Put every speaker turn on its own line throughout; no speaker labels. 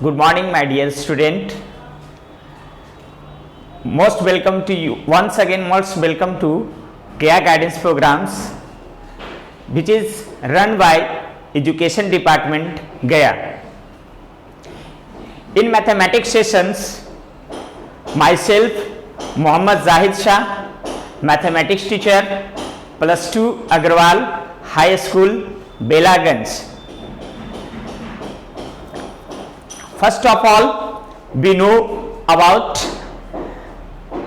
Good morning, my dear student. Most welcome to you. Once again, most welcome to Gaya Guidance Programs, which is run by Education Department, Gaya. In mathematics sessions, myself, Mohammad Zahid Shah, mathematics teacher, +2 Agarwal High School, Belaganj. First of all, we know about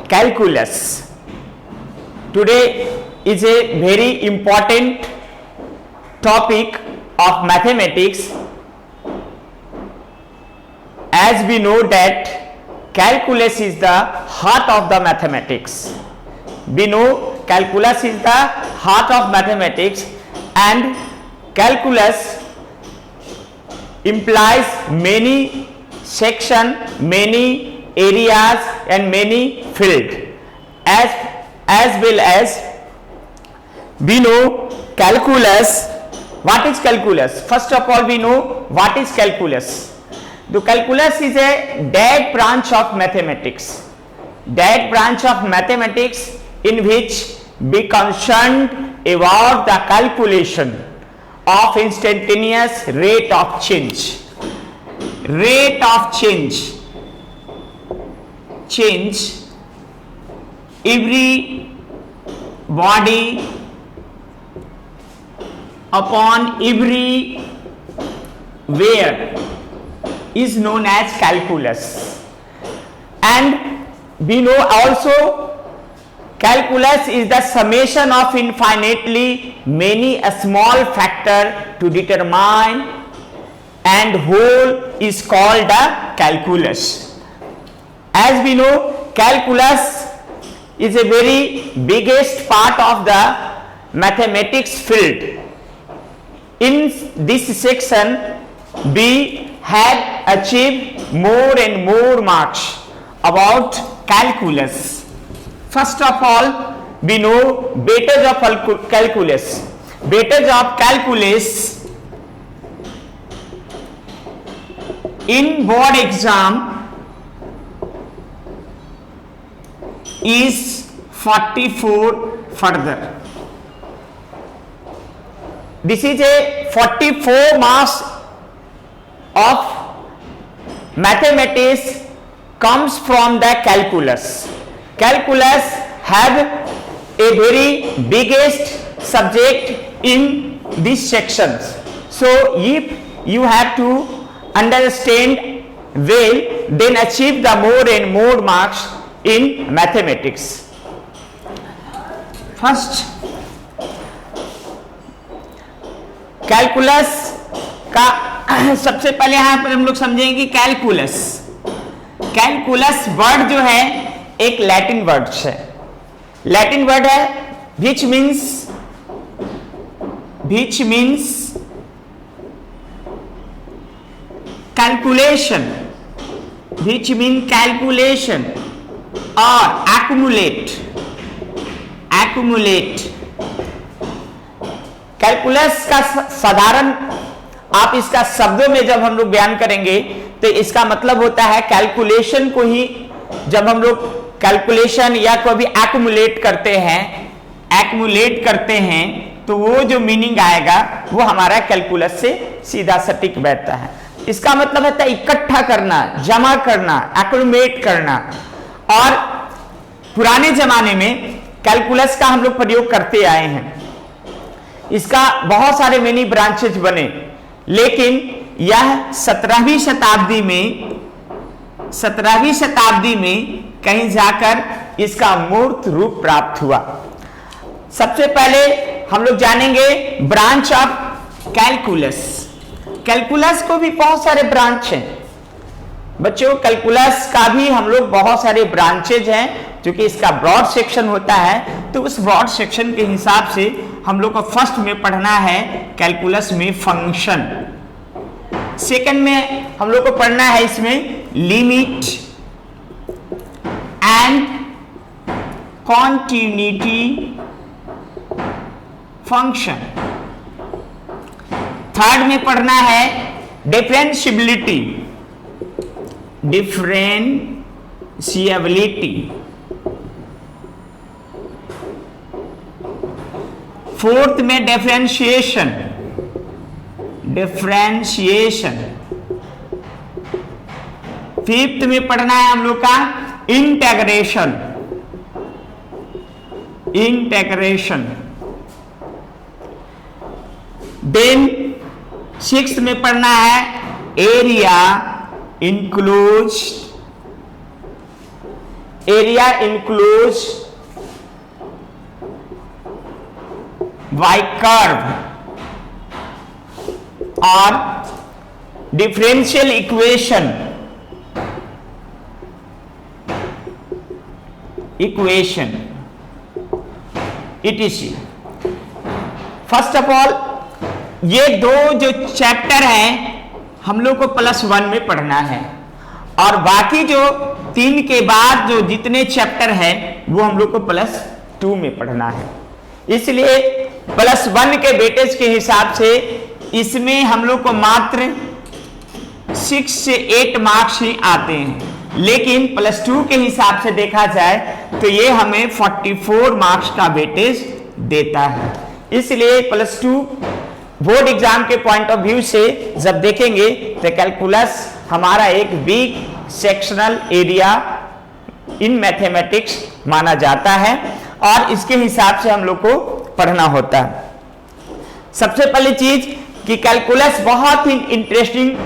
calculus. Today is a very important topic of mathematics, as we know that calculus is the heart of the mathematics. We know calculus is the heart of mathematics, and calculus implies many section, many areas and many field, as well as we know calculus. What is calculus? First of all, we know what is calculus. The calculus is a dead branch of mathematics. Dead branch of mathematics in which we concerned about the calculation of instantaneous rate of change. Rate of change every body upon every where is known as calculus. And we know also calculus is the summation of infinitely many small factors to determine, and whole is called the calculus. As we know, calculus is a very biggest part of the mathematics field. In this section, we have achieved more and more marks about calculus. First of all, we know weightage of calculus. Weightage of calculus in board exam is 44 further. This is a 44 marks of mathematics comes from the calculus. Calculus have a very biggest subject in these sections. So if you have to understand well, then achieve the more and more marks in mathematics. First, calculus का सबसे पहले यहाँ पर हम लोग समझेंगे कि calculus word जो है एक लैटिन वर्ड है. लैटिन वर्ड है which means calculation, or accumulate. Calculus का साधारण आप इसका शब्दों में जब हम लोग बयान करेंगे तो इसका मतलब होता है कैलकुलेशन को ही जब हम लोग कैलकुलेशन या कभी एक्युमुलेट करते हैं तो वो जो मीनिंग आएगा वो हमारा कैलकुलस से सीधा सटीक बैठता है. इसका मतलब होता है इकट्ठा करना, जमा करना, एक्युमुलेट करना. और पुराने जमाने में कैलकुलस का हम लोग प्रयोग करते आए हैं. इसका बहुत सारे मेनी ब्रांचेज बने, लेकिन यह 17वीं शताब्दी में कहीं जाकर इसका मूर्त रूप प्राप्त हुआ. सबसे पहले हम लोग जानेंगे ब्रांच ऑफ कैलकुलस. कैलकुलस को भी बहुत सारे ब्रांच हैं बच्चों. कैलकुलस का भी हम लोग बहुत सारे ब्रांचेज हैं, क्योंकि इसका ब्रॉड सेक्शन होता है. तो उस ब्रॉड सेक्शन के हिसाब से हम लोग को फर्स्ट में पढ़ना है कैलकुलस में फंक्शन. सेकंड में हम लोग को पढ़ना है इसमें limit and continuity function. Third में पढ़ना है डिफरेंशिएबिलिटी डिफरेंशिएबिलिटी। फोर्थ में डिफरेंशिएशन, फिफ्थ में पढ़ना है हम लोग का इंटेग्रेशन। देन सिक्स्थ में पढ़ना है एरिया इंक्लोज बाय कर्व और differential equation etc। First of all ये दो जो चैप्टर हैं हम लोग को +1 में पढ़ना है, और बाकी जो 3 के बाद जो जितने चैप्टर हैं वो हम लोग को +2 में पढ़ना है। इसलिए +1 के वेटेज के हिसाब से इसमें हम लोग को मात्र 6 से 8 मार्क्स ही आते हैं, लेकिन +2 के हिसाब से देखा जाए तो ये हमें 44 मार्क्स का वेटेज देता है। इसलिए +2 बोर्ड एग्जाम के पॉइंट ऑफ व्यू से जब देखेंगे तो कैलकुलस हमारा एक weak sectional area in mathematics माना जाता है, और इसके हिसाब से हम लोग को पढ़ना होता है। सबसे पहली चीज कि कैलकुलस बहुत ही इंटरेस्टिंग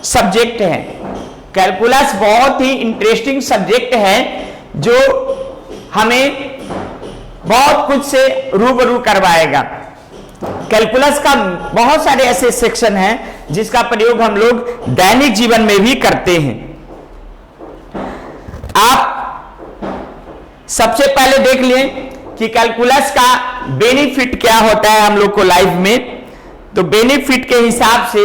सब्जेक्ट है। कैलकुलस बहुत ही इंटरेस्टिंग सब्जेक्ट है जो हमें बहुत कुछ से रूबरू करवाएगा। कैलकुलस का बहुत सारे ऐसे सेक्शन हैं जिसका प्रयोग हम लोग दैनिक जीवन में भी करते हैं। आप सबसे पहले देख लें कि कैलकुलस का बेनिफिट क्या होता है हम लोग को लाइफ में। तो बेनिफिट के हिसाब से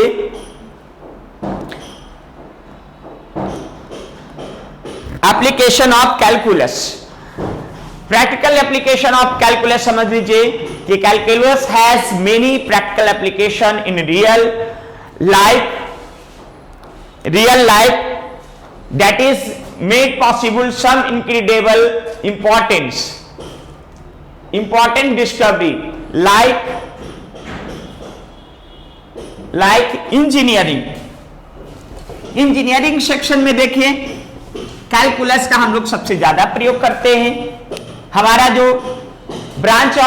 application of calculus, practical application of calculus समझ लीजिए कि calculus has many practical application in real life that is made possible some incredible important discovery like engineering section में देखिए कैलकुलस का हम लोग सबसे ज्यादा प्रयोग करते हैं। हमारा जो ब्रांच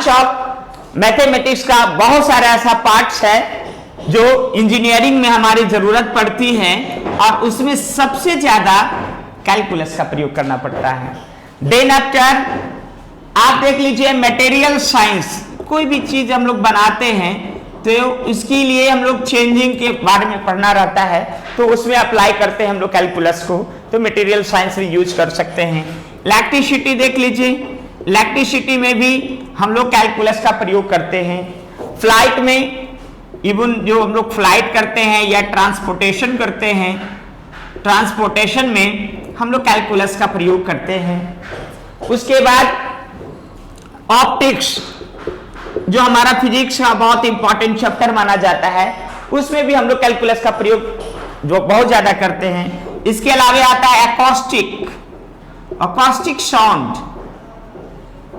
ऑफ मैथमेटिक्स का बहुत सारा ऐसा पार्ट्स है जो इंजीनियरिंग में हमारी जरूरत पड़ती है, और उसमें सबसे ज्यादा कैलकुलस का प्रयोग करना पड़ता है। देन आफ्टर आप देख लीजिए मटेरियल साइंस, कोई भी चीज हम लोग बनाते हैं तो इसके लिए हम लोग चेंजिंग के बारे में पढ़ना रहता है, तो उसमें अप्लाई करते हैं हम लोग कैलकुलस को, तो मटेरियल साइंस भी यूज कर सकते हैं। इलेक्ट्रिसिटी देख लीजिए, इलेक्ट्रिसिटी में भी हम लोग कैलकुलस का प्रयोग करते हैं। फ्लाइट में इवन जो हम लोग फ्लाइट करते हैं या ट्रांसपोर्टेशन करते हैं, ट्रांसपोर्टेशन में हम लोग कैलकुलस का प्रयोग करते हैं। उसके बाद ऑप्टिक्स जो हमारा फिजिक्स का बहुत इंपॉर्टेंट चैप्टर माना जाता है, उसमें भी हम लोग कैलकुलस का प्रयोग जो बहुत ज्यादा करते हैं। इसके अलावा आता है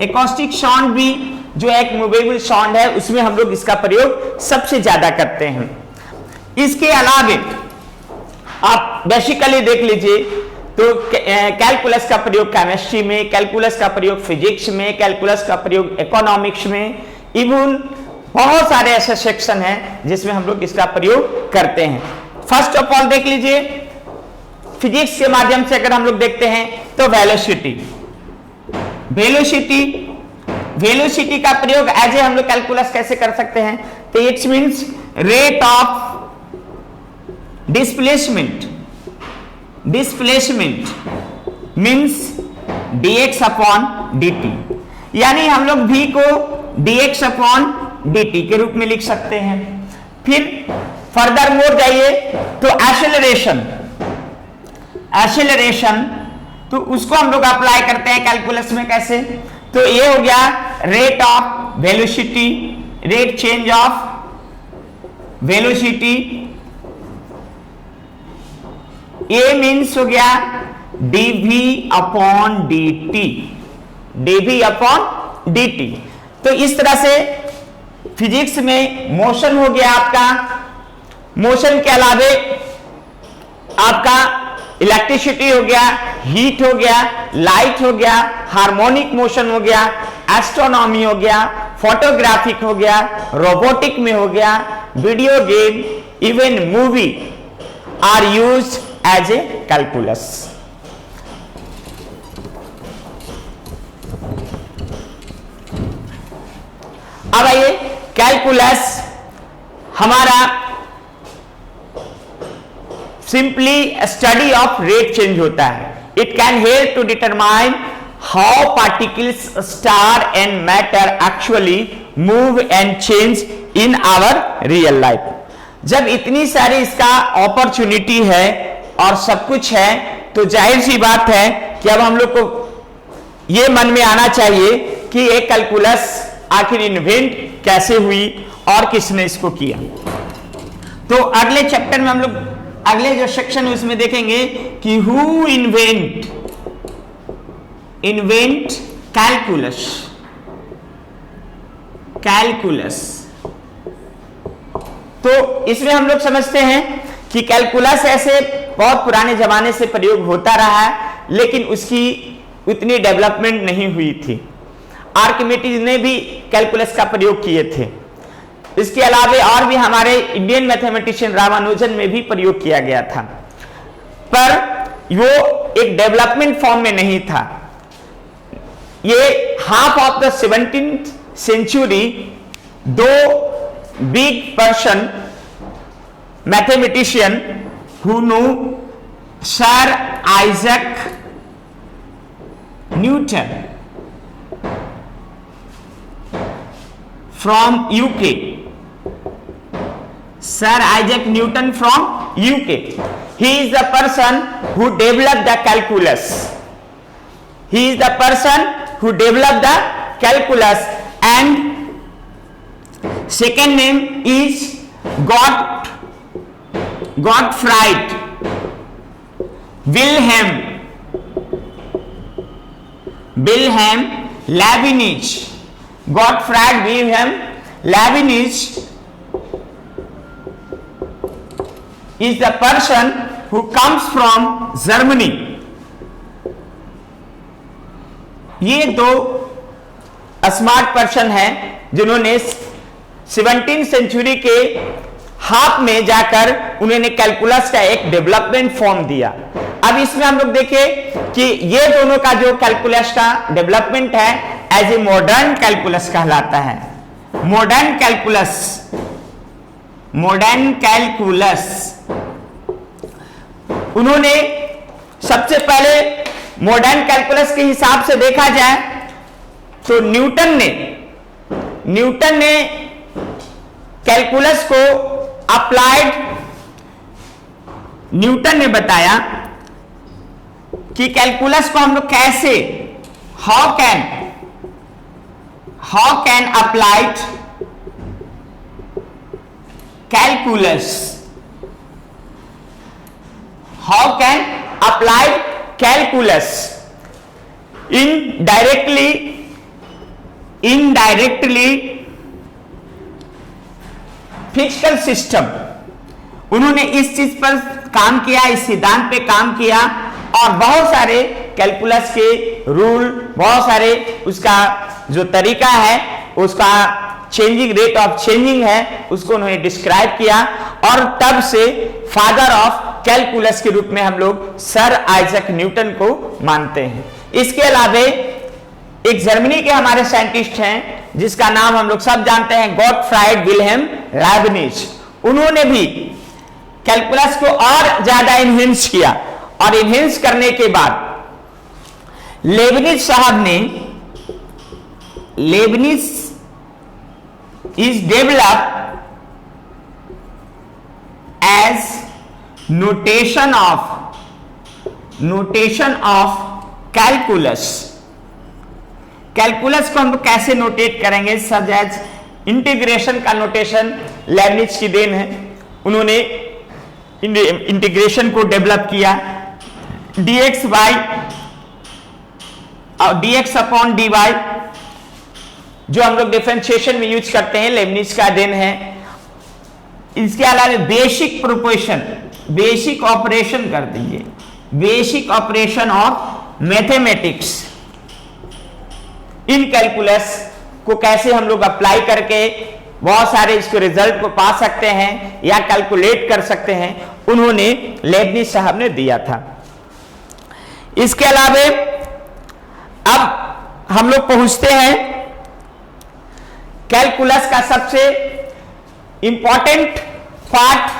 एकॉस्टिक साउंड भी जो एक मूवेबल साउंड है, उसमें हम लोग इसका प्रयोग सबसे ज्यादा करते हैं। इसके अलावा आप बेसिकली देख लीजिए तो कैलकुलस का प्रयोग केमिस्ट्री में, कैलकुलस का प्रयोग फिजिक्स में, कैलकुलस का प्रयोग इकोनॉमिक्स में, इवन बहुत सारे ऐसे सेक्शन हैं जिसमें हम लोग इसका प्रयोग करते हैं। फर्स्ट ऑफ ऑल देख लीजिए, फिजिक्स के माध्यम से अगर हम लोग देखते हैं तो वेलोसिटी का प्रयोग एज ए हम लोग कैलकुलस कैसे कर सकते हैं, तो it's means rate of displacement means dx upon dt, यानी हम लोग v को dx अपॉन dt के रूप में लिख सकते हैं। फिर फर्दर मोर जाइए तो एक्सेलरेशन, तो उसको हम लोग अप्लाई करते हैं कैलकुलस में कैसे, तो ये हो गया rate of velocity, rate change of velocity A means हो गया dv upon dt, dv upon dt। तो इस तरह से फिजिक्स में मोशन हो गया आपका, मोशन के अलावे आपका इलेक्ट्रिसिटी हो गया, हीट हो गया, लाइट हो गया, हार्मोनिक मोशन हो गया, एस्ट्रोनॉमी हो गया, फोटोग्राफिक हो गया, रोबोटिक में हो गया, video game, even movie are used as a calculus. अब आइए, कैलकुलस हमारा simply study of rate change होता है। It can help to determine how particles, star and matter actually move and change in our real life. जब इतनी सारी इसका opportunity है और सब कुछ है, तो जाहिर सी बात है कि अब हम लोग को यह मन में आना चाहिए कि एक कैलकुलस आखिर इन्वेंट कैसे हुई और किसने इसको किया। तो अगले चैप्टर में हम लोग अगले जो सेक्शन है उसमें देखेंगे कि हु इन्वेंट कैलकुलस। तो इसमें हम लोग समझते हैं कि कैलकुलस ऐसे बहुत पुराने जमाने से प्रयोग होता रहा है, लेकिन उसकी उतनी डेवलपमेंट नहीं हुई थी। आर्किमिडीज ने भी कैलकुलस का प्रयोग किए थे। इसके अलावे और भी हमारे इंडियन मैथमेटिशियन रामानुजन में भी प्रयोग किया गया था, पर वो एक डेवलपमेंट फॉर्म में नहीं था। ये half of the 17th century दो big person mathematician who know sir Isaac Newton from UK, Sir Isaac Newton from UK. He is the person who developed the calculus. He is the person who developed the calculus, and second name is Gottfried Wilhelm Leibniz. Gottfried Wilhelm Leibniz is the person who comes from Germany. ये दो smart person हैं जिन्होंने 17th century के half में जाकर उन्होंने calculus का एक डेवलपमेंट फॉर्म दिया। अब इसमें हम लोग देखें कि ये दोनों का जो कैलकुलस का डेवलपमेंट है एज ए मॉडर्न कैलकुलस कहलाता है। मॉडर्न कैलकुलस उन्होंने सबसे पहले मॉडर्न कैलकुलस के हिसाब से देखा जाए तो न्यूटन ने कैलकुलस को अप्लाइड, न्यूटन ने बताया कि कैलकुलस को हम लोग कैसे how can applied calculus indirectly physical system. उन्होंने इस चीज पर काम किया, इस सिद्धांत पे काम किया और बहुत सारे कैलकुलस के रूल, बहुत सारे उसका जो तरीका है, उसका चेंजिंग रेट ऑफ चेंजिंग है, उसको उन्होंने डिस्क्राइब किया और तब से फादर ऑफ कैलकुलस के रूप में हम लोग सर आइजैक न्यूटन को मानते हैं। इसके अलावे एक जर्मनी के हमारे साइंटिस्ट हैं जिसका नाम हम लोग सब जानते हैं, गॉटफ्राइड विल्हेम लाइबनिज। उन्होंने भी कैलकुलस को और ज्यादा इनहेंस किया और इनहेंस करने के बाद लेबनिज साहब ने is develop as notation of calculus को हम कैसे नोटेट करेंगे, सच एज इंटीग्रेशन का नोटेशन लेबनिज की देन है। उन्होंने इंटीग्रेशन को डेवलप किया, dx अपॉन dy जो हम लोग डिफरेंशिएशन में यूज करते हैं, लेबनिज का देन है। इसके अलावा बेसिक प्रोपोर्शन, बेसिक ऑपरेशन कर दीजिए, basic operation of mathematics in calculus को कैसे हम लोग अप्लाई करके बहुत सारे इसके रिजल्ट को पा सकते हैं या कैलकुलेट कर सकते हैं, उन्होंने लेबनिज साहब ने दिया था। इसके अलावा अब हम लोग पहुंचते हैं कैलकुलस का सबसे इंपॉर्टेंट पार्ट,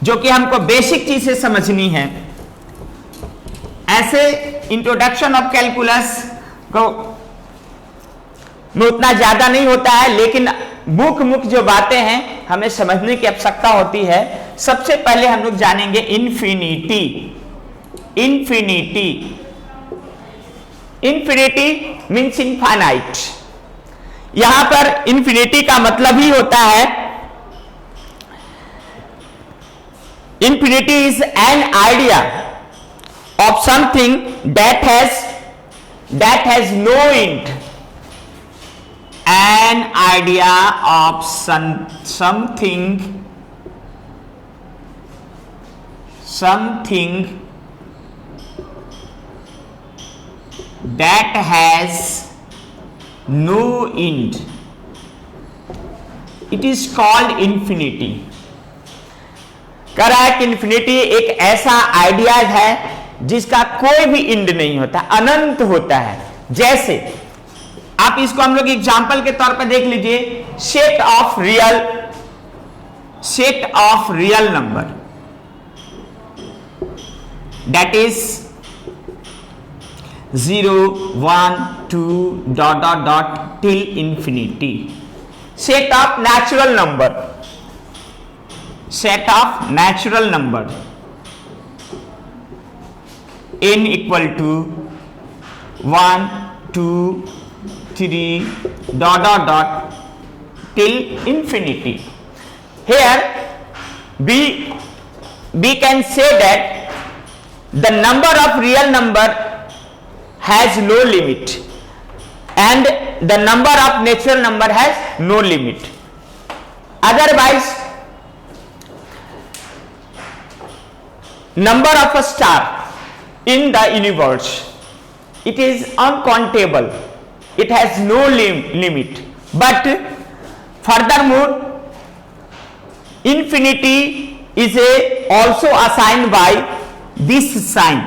जो कि हमको बेसिक चीजें समझनी है। ऐसे इंट्रोडक्शन ऑफ कैलकुलस को में उतना ज्यादा नहीं होता है, लेकिन मुख्य जो बातें हैं हमें समझने की आवश्यकता होती है। सबसे पहले हम लोग जानेंगे infinity. Infinity, infinity means infinite. यहां पर इन्फिनिटी का मतलब ही होता है, infinity is an idea of something that has no end. An idea of something that has no end. It is called infinity. कह रहा है कि इन्फिनिटी एक ऐसा आइडिया है जिसका कोई भी एंड नहीं होता, अनंत होता है। जैसे आप इसको हम लोग एग्जाम्पल के तौर पर देख लीजिए, set of real number that is 0 1 2 dot dot dot till infinity. Set of natural number, set of natural number n equal to 1 2 3 dot dot dot till infinity. Here we can say that the number of real number has no limit and the number of natural number has no limit. Otherwise, number of a star in the universe, it is uncountable. It has no limit. But furthermore, infinity is also assigned by this sign.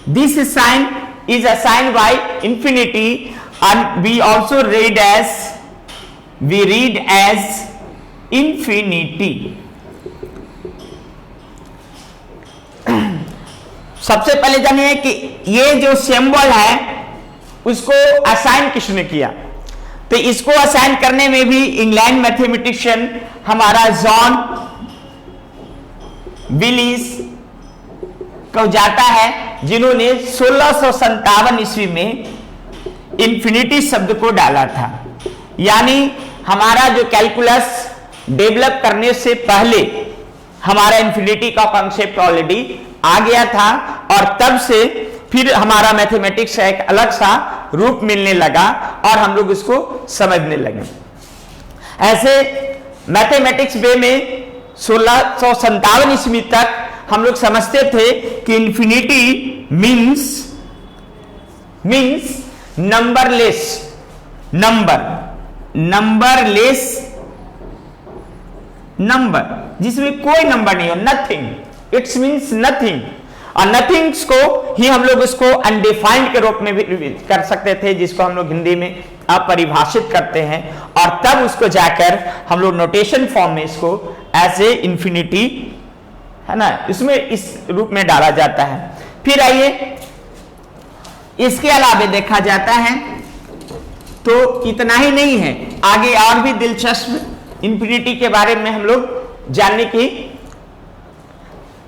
This sign is assigned by infinity, and we also read as infinity. सबसे पहले जानिए कि ये जो symbol है उसको assign किसने किया। तो इसको असाइन करने में भी इंग्लैंड मैथमेटिशियन हमारा जॉन विलिस को जाता है, जिन्होंने 1657 ईस्वी में इंफिनिटी शब्द को डाला था। यानी हमारा जो कैलकुलस डेवलप करने से पहले हमारा इंफिनिटी का कॉन्सेप्ट ऑलरेडी आ गया था, और तब से फिर हमारा मैथमेटिक्स का एक अलग सा रूप मिलने लगा और हम लोग इसको समझने लगे। ऐसे मैथमेटिक्स वे में 1657 ईस्वी तक हम लोग समझते थे कि इंफिनिटी मीन्स नंबरलेस नंबर, जिसमें कोई नंबर नहीं हो, नथिंग। इट्स मीन्स नथिंग, और नथिंग्स को ही हम लोग इसको अनडिफाइंड के रूप में भी कर सकते थे, जिसको हम लोग हिंदी में अपरिभाषित करते हैं, और तब उसको जाकर हम लोग नोटेशन फॉर्म में इसको एज ए इंफिनिटी, है ना, इसमें इस रूप में डाला जाता है। फिर आइए इसके अलावा देखा जाता है तो इतना ही नहीं है, आगे और भी दिलचस्प इंफिनिटी के बारे में हम लोग जानने की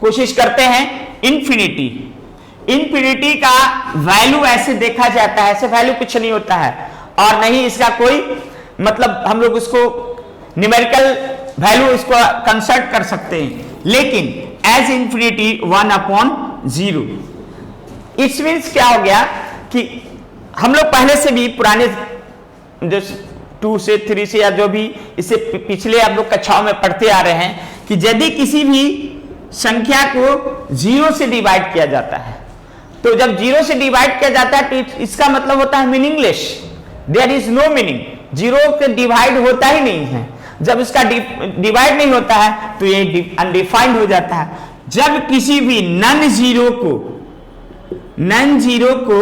कोशिश करते हैं। इंफिनिटी का वैल्यू ऐसे देखा जाता है, ऐसे वैल्यू कुछ नहीं होता है, और नहीं इसका कोई मतलब हम लोग उसको न्यूमेरिकल वैल्यू इसको कंसल्ट कर सकते हैं, लेकिन एज इंफिनिटी 1/0। इट्स मीन्स क्या हो गया कि हम लोग पहले से भी पुराने जो 2 से 3 से या जो भी इससे पिछले आप लोग कक्षाओं में पढ़ते आ रहे हैं कि यदि किसी भी संख्या को 0 से डिवाइड किया जाता है, तो जब 0 से डिवाइड किया जाता है तो इसका मतलब होता है meaningless, there is no meaning, 0 से डिवाइड होता ही नहीं है। जब इसका डिवाइड नहीं होता है तो ये अनडिफाइंड हो जाता है। जब किसी भी नॉन जीरो को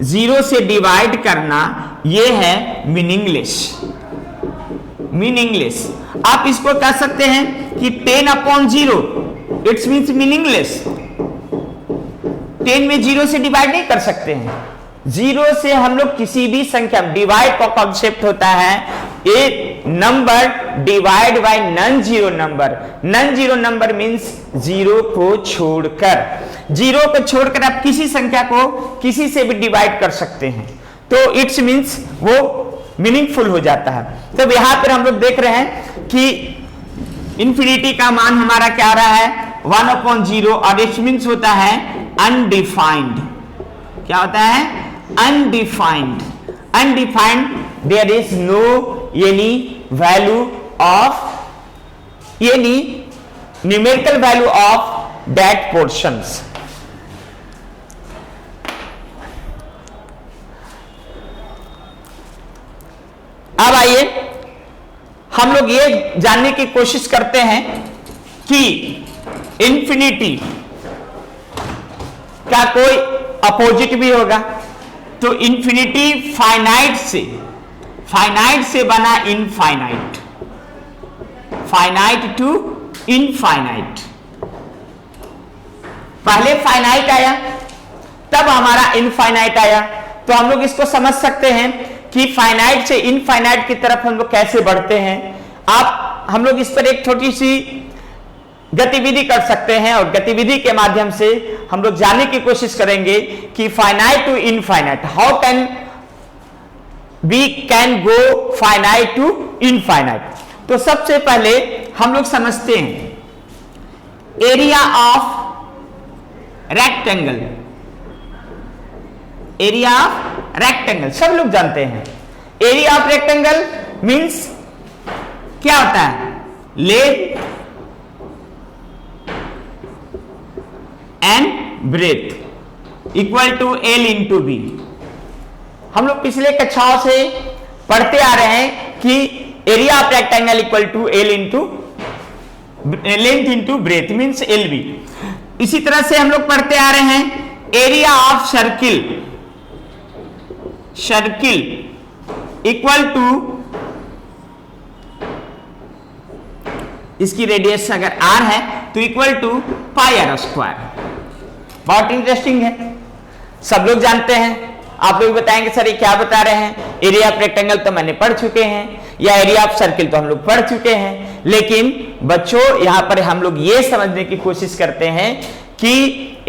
0 से डिवाइड करना, ये है मीनिंगलेस। आप इसको कह सकते हैं कि 10/0 इट्स मीन्स मीनिंगलेस। 10 में 0 से डिवाइड नहीं कर सकते हैं। 0 से हम लोग किसी भी संख्या, डिवाइड का कॉन्सेप्ट होता है a number divide by non zero number means 0 को छोड़कर आप किसी संख्या को किसी से भी डिवाइड कर सकते हैं, तो इट्स मीन्स वो मीनिंगफुल हो जाता है। तो यहां पर हम लोग देख रहे हैं कि इंफिनिटी का मान हमारा क्या आ रहा है 1/0, और इट मीन्स होता है अनडिफाइंड। क्या होता है? Undefined. There is no any value of any numerical value of that portions. अब आइए हम लोग ये जानने की कोशिश करते हैं कि इंफिनिटी का कोई अपोजिट भी होगा। तो इंफिनिटी फाइनाइट से बना इनफाइनाइट, फाइनाइट टू इनफाइनाइट। पहले फाइनाइट आया, तब हमारा इनफाइनाइट आया। तो हम लोग इसको समझ सकते हैं कि फाइनाइट से इनफाइनाइट की तरफ हम लोग कैसे बढ़ते हैं। हम लोग इस पर एक छोटी सी गतिविधि कर सकते हैं, और गतिविधि के माध्यम से हम लोग जानने की कोशिश करेंगे कि finite to infinite, how can we can go finite to infinite. तो सबसे पहले हम लोग समझते हैं area of rectangle. Area of rectangle सब लोग जानते हैं। एरिया ऑफ रेक्टेंगल मींस क्या होता है? Length and breadth equal to L into B. हम लोग पिछले कक्षाओं से पढ़ते आ रहे हैं कि area of rectangle equal to L into length into breadth means LB। इसी तरह से हम लोग पढ़ते आ रहे हैं area of circle equal to, इसकी रेडियस अगर r है तो equal to pi r square. बहुत इंटरेस्टिंग है, सब लोग जानते हैं। आप लोग बताएंगे सर ये क्या बता रहे हैं? एरिया ऑफ रेक्टेंगल तो मैंने पढ़ चुके हैं, या एरिया ऑफ सर्किल तो हम लोग पढ़ चुके हैं। लेकिन बच्चों यहां पर हम लोग ये समझने की कोशिश करते हैं कि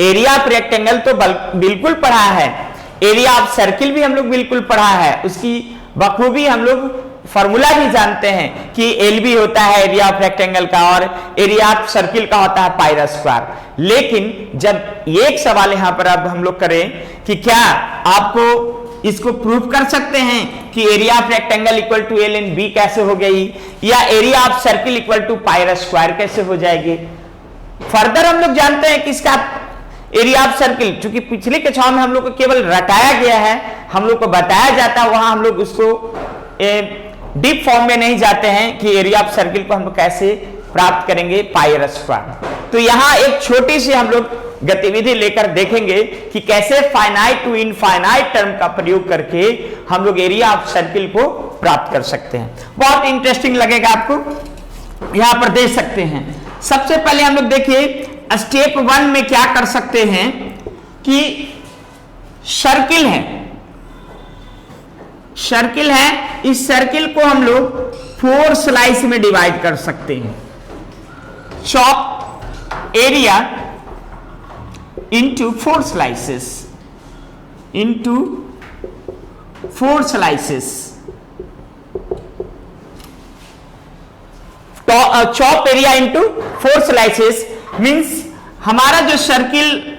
एरिया ऑफ रेक्टेंगल तो बिल्कुल पढ़ा है, एरिया ऑफ सर्किल भी हम लोग बिल्कुल पढ़ा है, उसकी बखूबी हम लोग फॉर्मूला भी जानते हैं कि LB होता है एरिया ऑफ रेक्टेंगल का, और एरिया ऑफ सर्किल का होता है पाई r स्क्वायर। लेकिन जब एक सवाल यहां पर अब हम लोग करें कि क्या आपको इसको प्रूव कर सकते हैं कि area of rectangle equal to L in B कैसे हो गई, या area of circle equal to pi r square कैसे हो जाएगी। फर्दर हम लोग जानते हैं कि इसका एरिया ऑफ सर्किल, चूंकि पिछली कक्षाओं में हम लोग को केवल रटाया गया है, हम लोग को बताया जाता है, वहां हम लोग उसको डीप फॉर्म में नहीं जाते हैं कि एरिया ऑफ सर्किल को हम लोग कैसे प्राप्त करेंगे पाई r स्क्वायर। तो यहां एक छोटी सी हम लोग गतिविधि लेकर देखेंगे कि कैसे फाइनाइट टू इनफाइनाइट टर्म का प्रयोग करके हम लोग एरिया ऑफ सर्किल को प्राप्त कर सकते हैं। बहुत इंटरेस्टिंग लगेगा आपको, यहां पर देख सकते हैं। सबसे पहले हम लोग देखिए स्टेप 1 में क्या कर सकते हैं कि सर्किल है, इस सर्किल को हम लोग 4 स्लाइस में डिवाइड कर सकते हैं। Chop area into 4 slices, into 4 slices। Chop area into 4 slices means हमारा जो सर्किल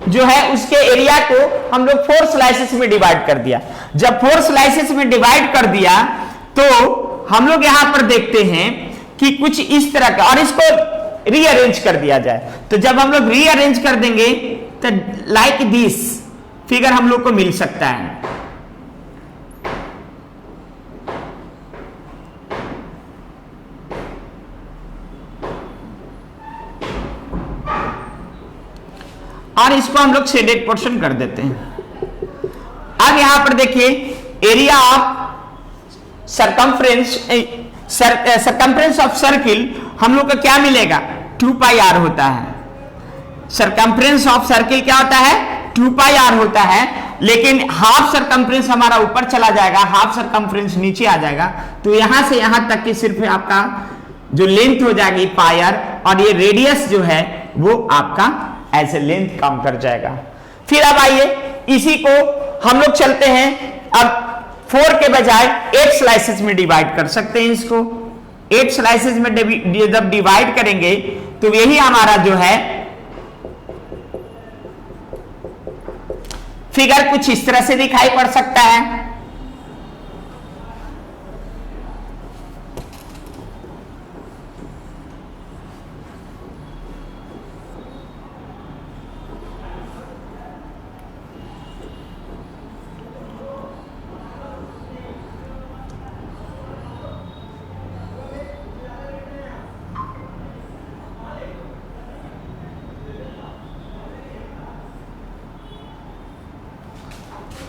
जो है उसके एरिया को हम लोग 4 स्लाइसेस में डिवाइड कर दिया। जब 4 स्लाइसेस में डिवाइड कर दिया तो हम लोग यहां पर देखते हैं कि कुछ इस तरह का, और इसको रीअरेंज कर दिया जाए। तो जब हम लोग रीअरेंज कर देंगे तो लाइक दिस फिगर हम लोग को मिल सकता है। और इसको हम लोग शेडेड पोर्शन कर देते हैं। अब यहां पर देखिए area of circumference of circle हम लोग का क्या मिलेगा, 2 पाई आर होता है। सरकमफ्रेंस ऑफ सर्किल क्या होता है, 2 पाई आर होता है, लेकिन हाफ सरकमफ्रेंस हमारा ऊपर चला जाएगा, हाफ सरकमफ्रेंस नीचे आ जाएगा। तो यहां से यहां तक की सिर्फ आपका जो लेंथ हो जाएगी पाई आर, और ये रेडियस जो है वो आपका एज ए लेंथ कम कर जाएगा। फिर अब आइए इसी को हम लोग चलते हैं, अब 4 के बजाय 8 स्लाइसेस में डिवाइड कर सकते हैं। इसको 8 स्लाइसेस में जब डिवाइड करेंगे तो यही हमारा जो है फिगर कुछ इस तरह से दिखाई पड़ सकता है।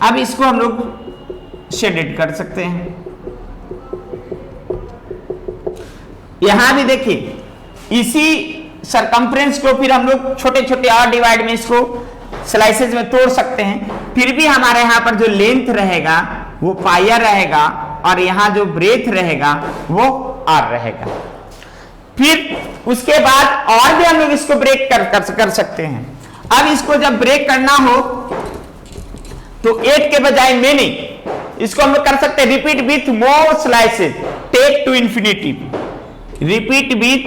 अब इसको हम लोग शेडेड कर सकते हैं। यहां भी देखिए इसी सरकमफ्रेंस को फिर हम लोग छोटे छोटे और डिवाइड में इसको स्लाइसेस में तोड़ सकते हैं। फिर भी हमारे यहां पर जो लेंथ रहेगा वो पाई आर रहेगा, और यहां जो ब्रेथ रहेगा वो आर रहेगा। फिर उसके बाद और भी हम लोग इसको ब्रेक कर सकते हैं। अब इसको जब ब्रेक करना हो तो 8 के बजाय मेनी, इसको हम लोग कर सकते हैं repeat with more slices take to infinity. Repeat with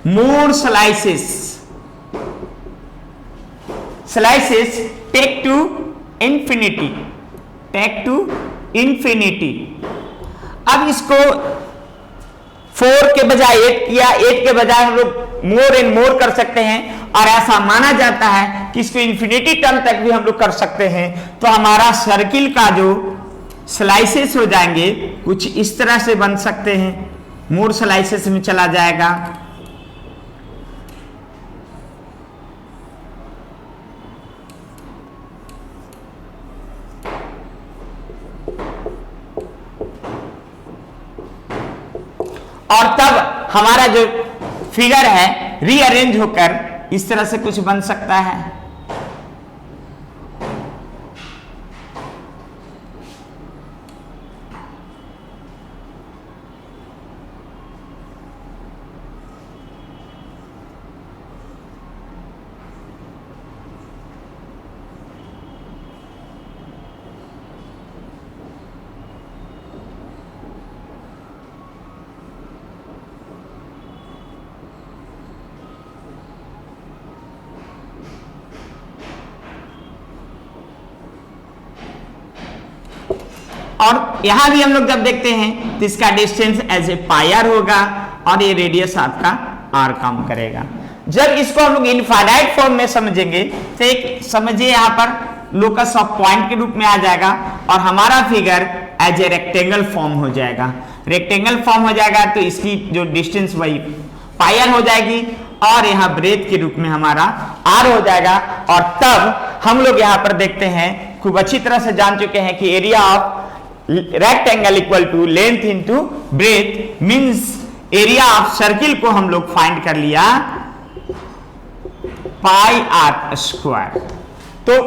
more slices take to infinity, take to infinity. अब इसको 4 के बजाय 8 किया, 8 के बजाय हम लोग मोर एंड मोर कर सकते हैं, और ऐसा माना जाता है कि इसको इंफिनिटी टर्म तक भी हम लोग कर सकते हैं। तो हमारा सर्किल का जो स्लाइसेस हो जाएंगे कुछ इस तरह से बन सकते हैं, मोर स्लाइसेस में चला जाएगा। और तब हमारा जो फिगर है रीअरेंज होकर इस तरह से कुछ बन सकता है। और यहां भी हम लोग जब देखते हैं तो इसका distance as a pi r होगा, और ये रेडियस आपका आर काम करेगा। जब इसको हम लोग इनफाइनाइट फॉर्म में समझेंगे तो एक समझिए यहां पर लोकस ऑफ पॉइंट के रूप में आ जाएगा, और हमारा figure as a rectangle form हो जाएगा। रेक्टेंगल फॉर्म हो जाएगा तो इसकी जो डिस्टेंस वही पाई आर हो जाएगी, और यहाँ ब्रेथ के रूप में हमारा आर हो जाएगा। और तब हम लोग यहाँ पर देखते हैं, खूब अच्छी तरह से जान चुके हैं कि area of rectangle equal to length into breadth means area of circle को हम लोग फाइंड कर लिया पाई आर स्क्वायर। तो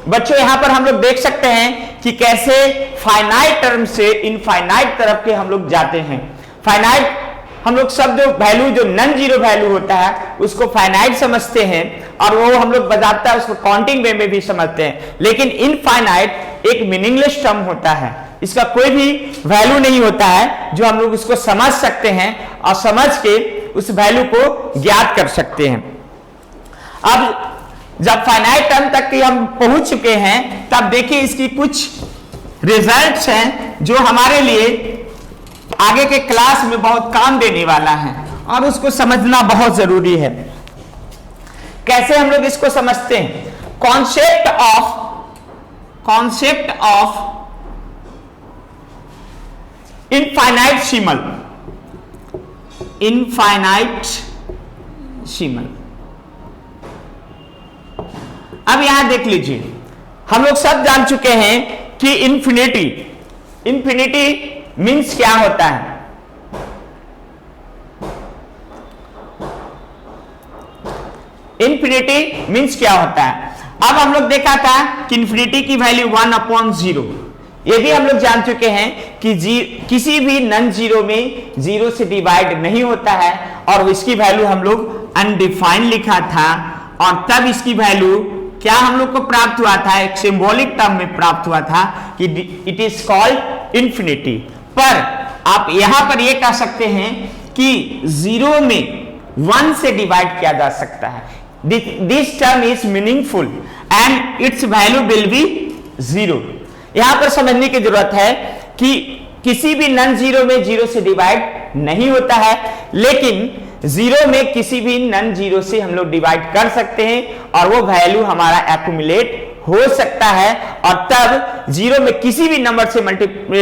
बच्चों यहां पर हम लोग देख सकते हैं कि कैसे फाइनाइट टर्म से इनफाइनाइट तरफ के हम लोग जाते हैं। फाइनाइट हम लोग सब जो वैल्यू जो नॉन जीरो वैल्यू होता है उसको फाइनाइट समझते हैं, और वो हम लोग बताता है उसको काउंटिंग वे में भी समझते हैं। लेकिन इनफाइनाइट एक मीनिंगलेस टर्म होता है, इसका कोई भी वैल्यू नहीं होता है जो हम लोग इसको समझ सकते हैं और समझ के उस वैल्यू को ज्ञात कर सकते हैं। अब जब फाइनाइट टर्म तक की हम पहुंच चुके हैं तब देखिए इसकी कुछ रिजल्ट्स हैं जो हमारे लिए आगे के क्लास में बहुत काम देने वाला है और उसको समझना बहुत जरूरी है। कैसे हम लोग इसको समझते हैं? Concept of infinitesimal. अब यहां देख लीजिए, हम लोग सब जान चुके हैं कि इंफिनिटी मीन्स क्या होता है। इंफिनिटी मीन्स क्या होता है? अब हम लोग देखा था कि इंफिनिटी की वैल्यू 1/0। ये भी हम लोग जान चुके हैं कि किसी भी नॉन जीरो में जीरो से डिवाइड नहीं होता है और इसकी वैल्यू हम लोग अनडिफाइंड लिखा था और तब इसकी वैल्यू क्या हम लोग को प्राप्त हुआ था? एक सिंबॉलिक टर्म में प्राप्त हुआ था कि इट इज कॉल्ड इंफिनिटी। पर आप यहां पर यह कह सकते हैं कि जीरो में 1 से डिवाइड किया जा सकता है। This term is meaningful and it's value will be 0। यहां पर समझने की जरूरत है कि किसी भी नॉन जीरो में जीरो से डिवाइड नहीं होता है, लेकिन जीरो में किसी भी नॉन जीरो से हम लोग डिवाइड कर सकते हैं और वो वैल्यू हमारा एक्यूमुलेट हो सकता है और तब जीरो में किसी भी नंबर से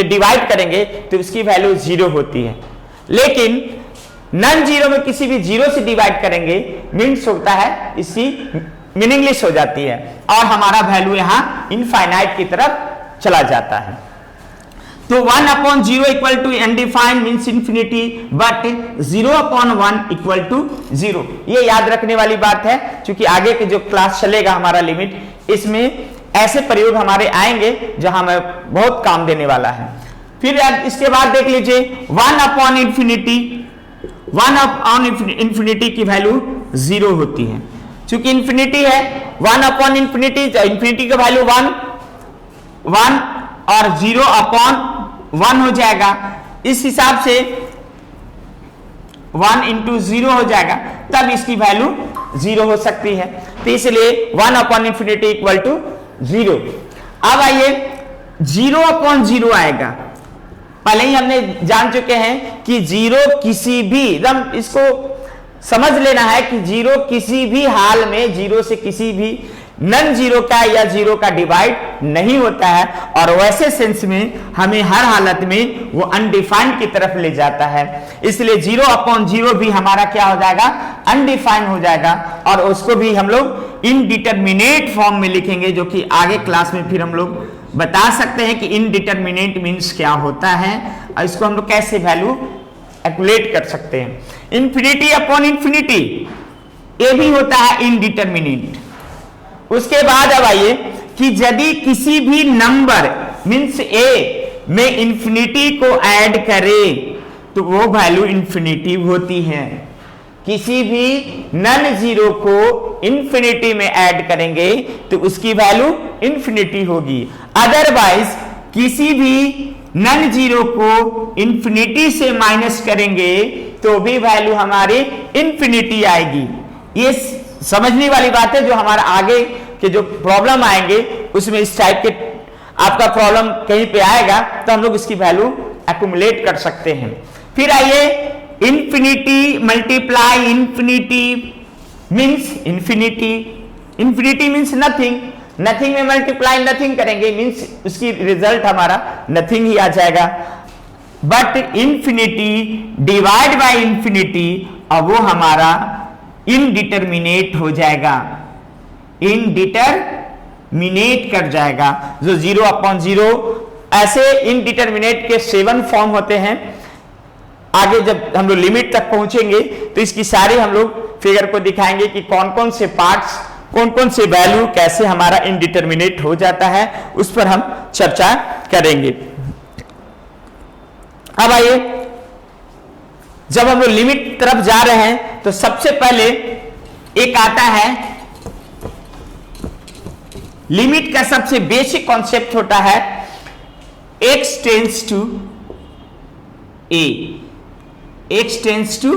डिवाइड करेंगे तो उसकी वैल्यू 0 होती है। लेकिन नॉन जीरो में किसी भी जीरो से डिवाइड करेंगे मीन्स होता है इसकी मीनिंगलेस हो जाती है और हमारा वैल्यू यहां इनफाइनाइट की तरफ चला जाता है। तो 1/0 equal to undefined means infinity, but 0/1 equal to 0। ये याद रखने वाली बात है क्योंकि आगे के जो क्लास चलेगा हमारा लिमिट, इसमें ऐसे प्रयोग हमारे आएंगे जहां में बहुत काम देने वाला है। फिर इसके बाद देख लीजिए 1/इंफिनिटी की वैल्यू 0 होती है। चूंकि इंफिनिटी है 1/इंफिनिटी, इंफिनिटी का वैल्यू 1 और 0/1 हो जाएगा। इस हिसाब से 1 × 0 हो जाएगा, तब इसकी वैल्यू 0 हो सकती है। तो इसलिए 1/इंफिनिटी इक्वल टू 0। अब आइए 0/0 आएगा। पहले ही हमने जान चुके हैं कि 0 किसी भी एकदम इसको समझ लेना है कि 0 किसी भी हाल में जीरो से किसी भी नॉन जीरो का या जीरो का डिवाइड नहीं होता है और वैसे सेंस में हमें हर हालत में वो अनडिफाइंड की तरफ ले जाता है। इसलिए 0/0 भी हमारा क्या हो जाएगा? अनडिफाइंड हो जाएगा और उसको भी हम लोग इनडिटरमिनेट फॉर्म में लिखेंगे, जो कि आगे क्लास में फिर हम लोग बता सकते हैं कि इनडिटरमिनेट मीन्स क्या होता है और इसको हम लोग कैसे वैल्यू कैलकुलेट कर सकते हैं। इंफिनिटी ये भी होता है इनडिटरमिनेट। उसके बाद अब आइए कि यदि किसी भी नंबर मीन्स ए में इंफिनिटी को ऐड करें तो वो वैल्यू इंफिनिटी होती है। किसी भी नॉन जीरो को इंफिनिटी में ऐड करेंगे तो उसकी वैल्यू इंफिनिटी होगी। अदरवाइज किसी भी नॉन जीरो को इंफिनिटी से माइनस करेंगे तो भी वैल्यू हमारी इंफिनिटी आएगी। ये समझने वाली बात है। जो हमारा आगे के जो प्रॉब्लम आएंगे उसमें इस टाइप के आपका प्रॉब्लम कहीं पे आएगा तो हम लोग इसकी वैल्यू एक्यूमुलेट कर सकते हैं। फिर आइए infinity multiply infinity means infinity means nothing. Nothing में मल्टीप्लाई नथिंग करेंगे मीन्स उसकी रिजल्ट हमारा नथिंग ही आ जाएगा। But infinity divide by infinity अब वो हमारा इनडिटरमिनेट हो जाएगा, इनडिटरमिनेट कर जाएगा। जो 0/0 ऐसे इनडिटरमिनेट के 7 फॉर्म होते हैं। आगे जब हम लोग लिमिट तक पहुंचेंगे तो इसकी सारी हम लोग फिगर को दिखाएंगे कि कौन कौन से पार्ट्स, कौन कौन से वैल्यू कैसे हमारा इनडिटरमिनेट हो जाता है, उस पर हम चर्चा करेंगे। अब आइए जब हम लोग लिमिट तरफ जा रहे हैं तो सबसे पहले एक आता है लिमिट का सबसे बेसिक कॉन्सेप्ट होता है x tends to a, x tends to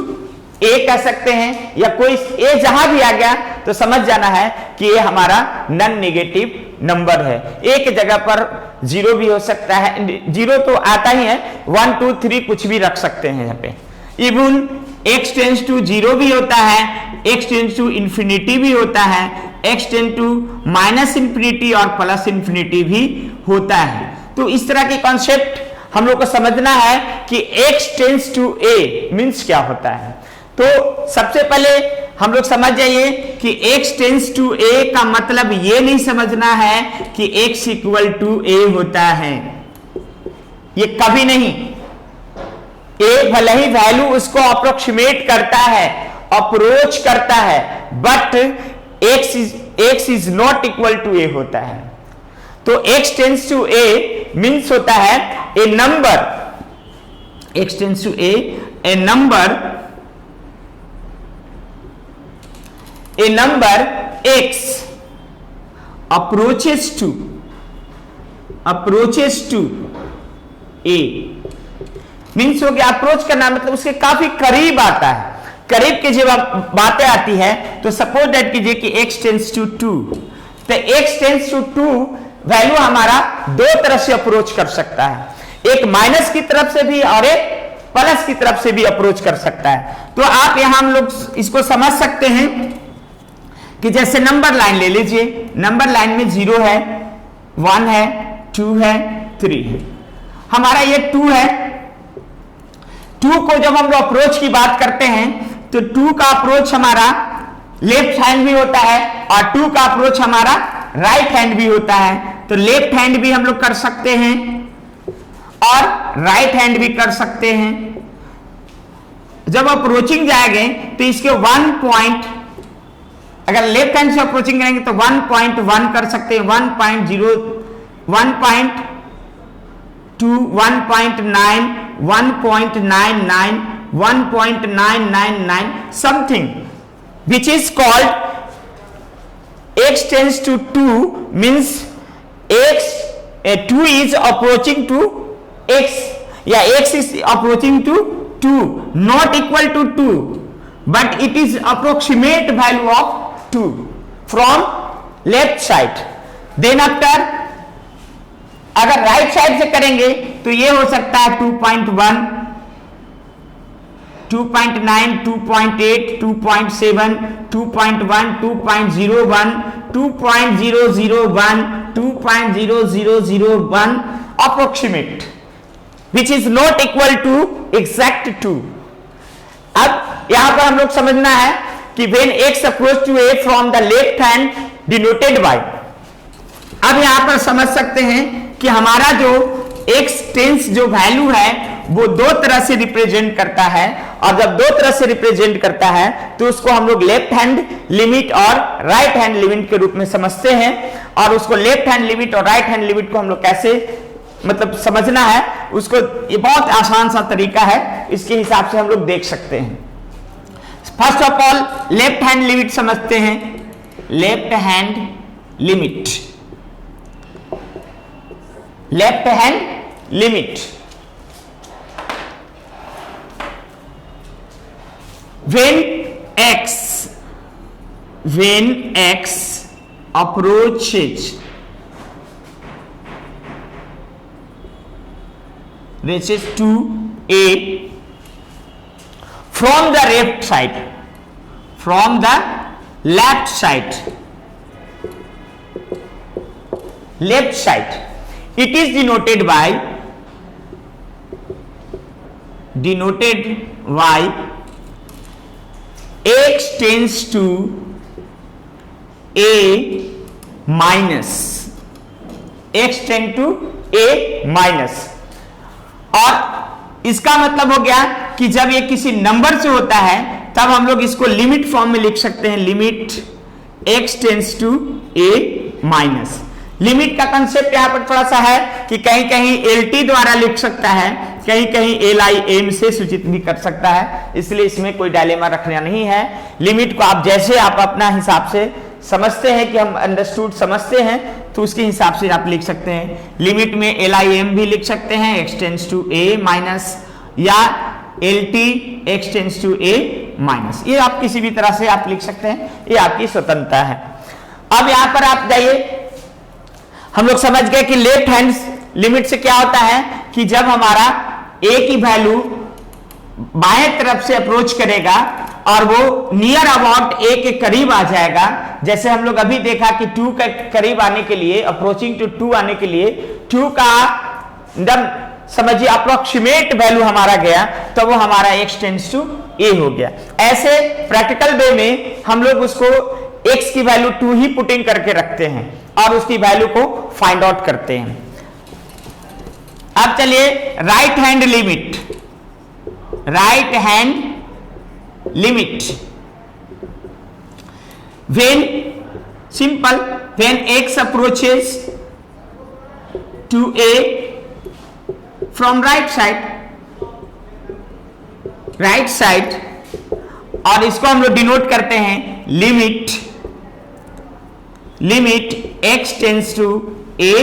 a कह सकते हैं, या कोई a जहां भी आ गया तो समझ जाना है कि ये हमारा नॉन नेगेटिव नंबर है। a की जगह पर 0 भी हो सकता है, 0 तो आता ही है, 1 2 3 कुछ भी रख सकते हैं यहाँ पे। इवन x टेंस टू 0 भी होता है, x टेंस टू इंफिनिटी भी होता है, x tends to minus infinity और प्लस इंफिनिटी भी होता है। तो इस तरह के कॉन्सेप्ट हम लोग को समझना है कि x tends to a means क्या होता है। तो सबसे पहले हम लोग समझ जाइए कि x टेंस टू a का मतलब ये नहीं समझना है कि x इक्वल टू a होता है, ये कभी नहीं। a भले ही वैल्यू उसको अप्रोक्सीमेट करता है, अप्रोच करता है, but x is not equal to a होता है। तो x tends to a means होता है a number, x tends to a number, a number x approaches to a means हो गया अप्रोच करना, मतलब उसके काफी करीब आता है। करीब की जब बातें आती है तो सपोज दैट कीजिए कि x टेंस टू 2, तो x टेंस टू 2 वैल्यू हमारा दो तरह से अप्रोच कर सकता है, एक माइनस की तरफ से भी और एक प्लस की तरफ से भी अप्रोच कर सकता है। तो आप यहां हम लोग इसको समझ सकते हैं कि जैसे नंबर लाइन ले लीजिए, नंबर लाइन में 0 है, 1 है, 2 है, 3 है। हमारा ये 2 है, 2 को जब हम लोग अप्रोच की बात करते हैं तो 2 का अप्रोच हमारा लेफ्ट हैंड भी होता है और 2 का अप्रोच हमारा राइट हैंड भी होता है। तो लेफ्ट हैंड भी हम लोग कर सकते हैं और राइट हैंड भी कर सकते हैं। जब अप्रोचिंग जाएंगे तो इसके 1 पॉइंट, अगर लेफ्ट हैंड से अप्रोचिंग करेंगे तो 1.1 कर सकते हैं, 1.0, 1.2, 1.9, 1.99, 1.999 something, which is called x tends to 2 means 2 is approaching to x, या x is approaching to 2, not equal to 2, but it is approximate value of 2 from left side. Then after अगर right side से करेंगे तो ये हो सकता है 2.1, 2.9, 2.8, 2.7, 2.1, 2.01, 2.001, 2.0001 approximate, which is not equal to exact 2. अब यहां पर हम लोग समझना है कि when x approach to a from the left hand denoted by, अब यहां पर समझ सकते हैं कि हमारा जो x टेंस जो वैल्यू है वो दो तरह से रिप्रेजेंट करता है, और जब दो तरह से रिप्रेजेंट करता है तो उसको हम लोग लेफ्ट हैंड लिमिट और राइट हैंड लिमिट के रूप में समझते हैं। और उसको लेफ्ट हैंड लिमिट और राइट हैंड लिमिट को हम लोग कैसे मतलब समझना है, उसको ये बहुत आसान सा तरीका है, इसके हिसाब से हम लोग देख सकते हैं। First of all left hand limit समझते हैं। Left hand limit, left hand limit, when x approaches to a from the left side, from the left side, left side, it is denoted by x tends to a minus, x tend to a minus। और इसका मतलब हो गया कि जब ये किसी number से होता है तब हम लोग इसको लिमिट फॉर्म में लिख सकते हैं, limit x tends to a minus. Limit का कंसेप्ट यहां पर थोड़ा सा है कि कहीं कहीं LT द्वारा लिख सकता है, कहीं कहीं LIM से सूचित भी कर सकता है, इसलिए इसमें कोई डायलेमा रखना नहीं है। लिमिट को आप जैसे आप अपना हिसाब से समझते हैं कि हम अंडरस्टूड समझते हैं तो उसके हिसाब से आप लिख सकते हैं। लिमिट में LIM भी लिख सकते हैं, x tends to a minus, या LT x tends to a minus, ये आप किसी भी तरह से आप लिख सकते हैं, ये आपकी स्वतंत्रता है। अब यहां पर आप जाइए, हम लोग समझ गए कि लेफ्ट हैंड लिमिट से क्या होता है कि जब हमारा a की वैल्यू बाएं तरफ से अप्रोच करेगा और वो नियर अबाउट a के करीब आ जाएगा, जैसे हम लोग अभी देखा कि 2 के करीब आने के लिए, अप्रोचिंग टू 2 आने के लिए 2 का एकदम समझिए अप्रोक्सीमेट वैल्यू हमारा गया, तो वो हमारा x टेंड्स टू a हो गया। ऐसे प्रैक्टिकल वे में हम लोग उसको x की वैल्यू 2 ही पुटिंग करके रखते हैं और उसकी वैल्यू को फाइंड आउट करते हैं। अब चलिए right hand limit, right hand limit when simple when x approaches to a from right side, और इसको हम लोग डिनोट करते हैं limit x tends to a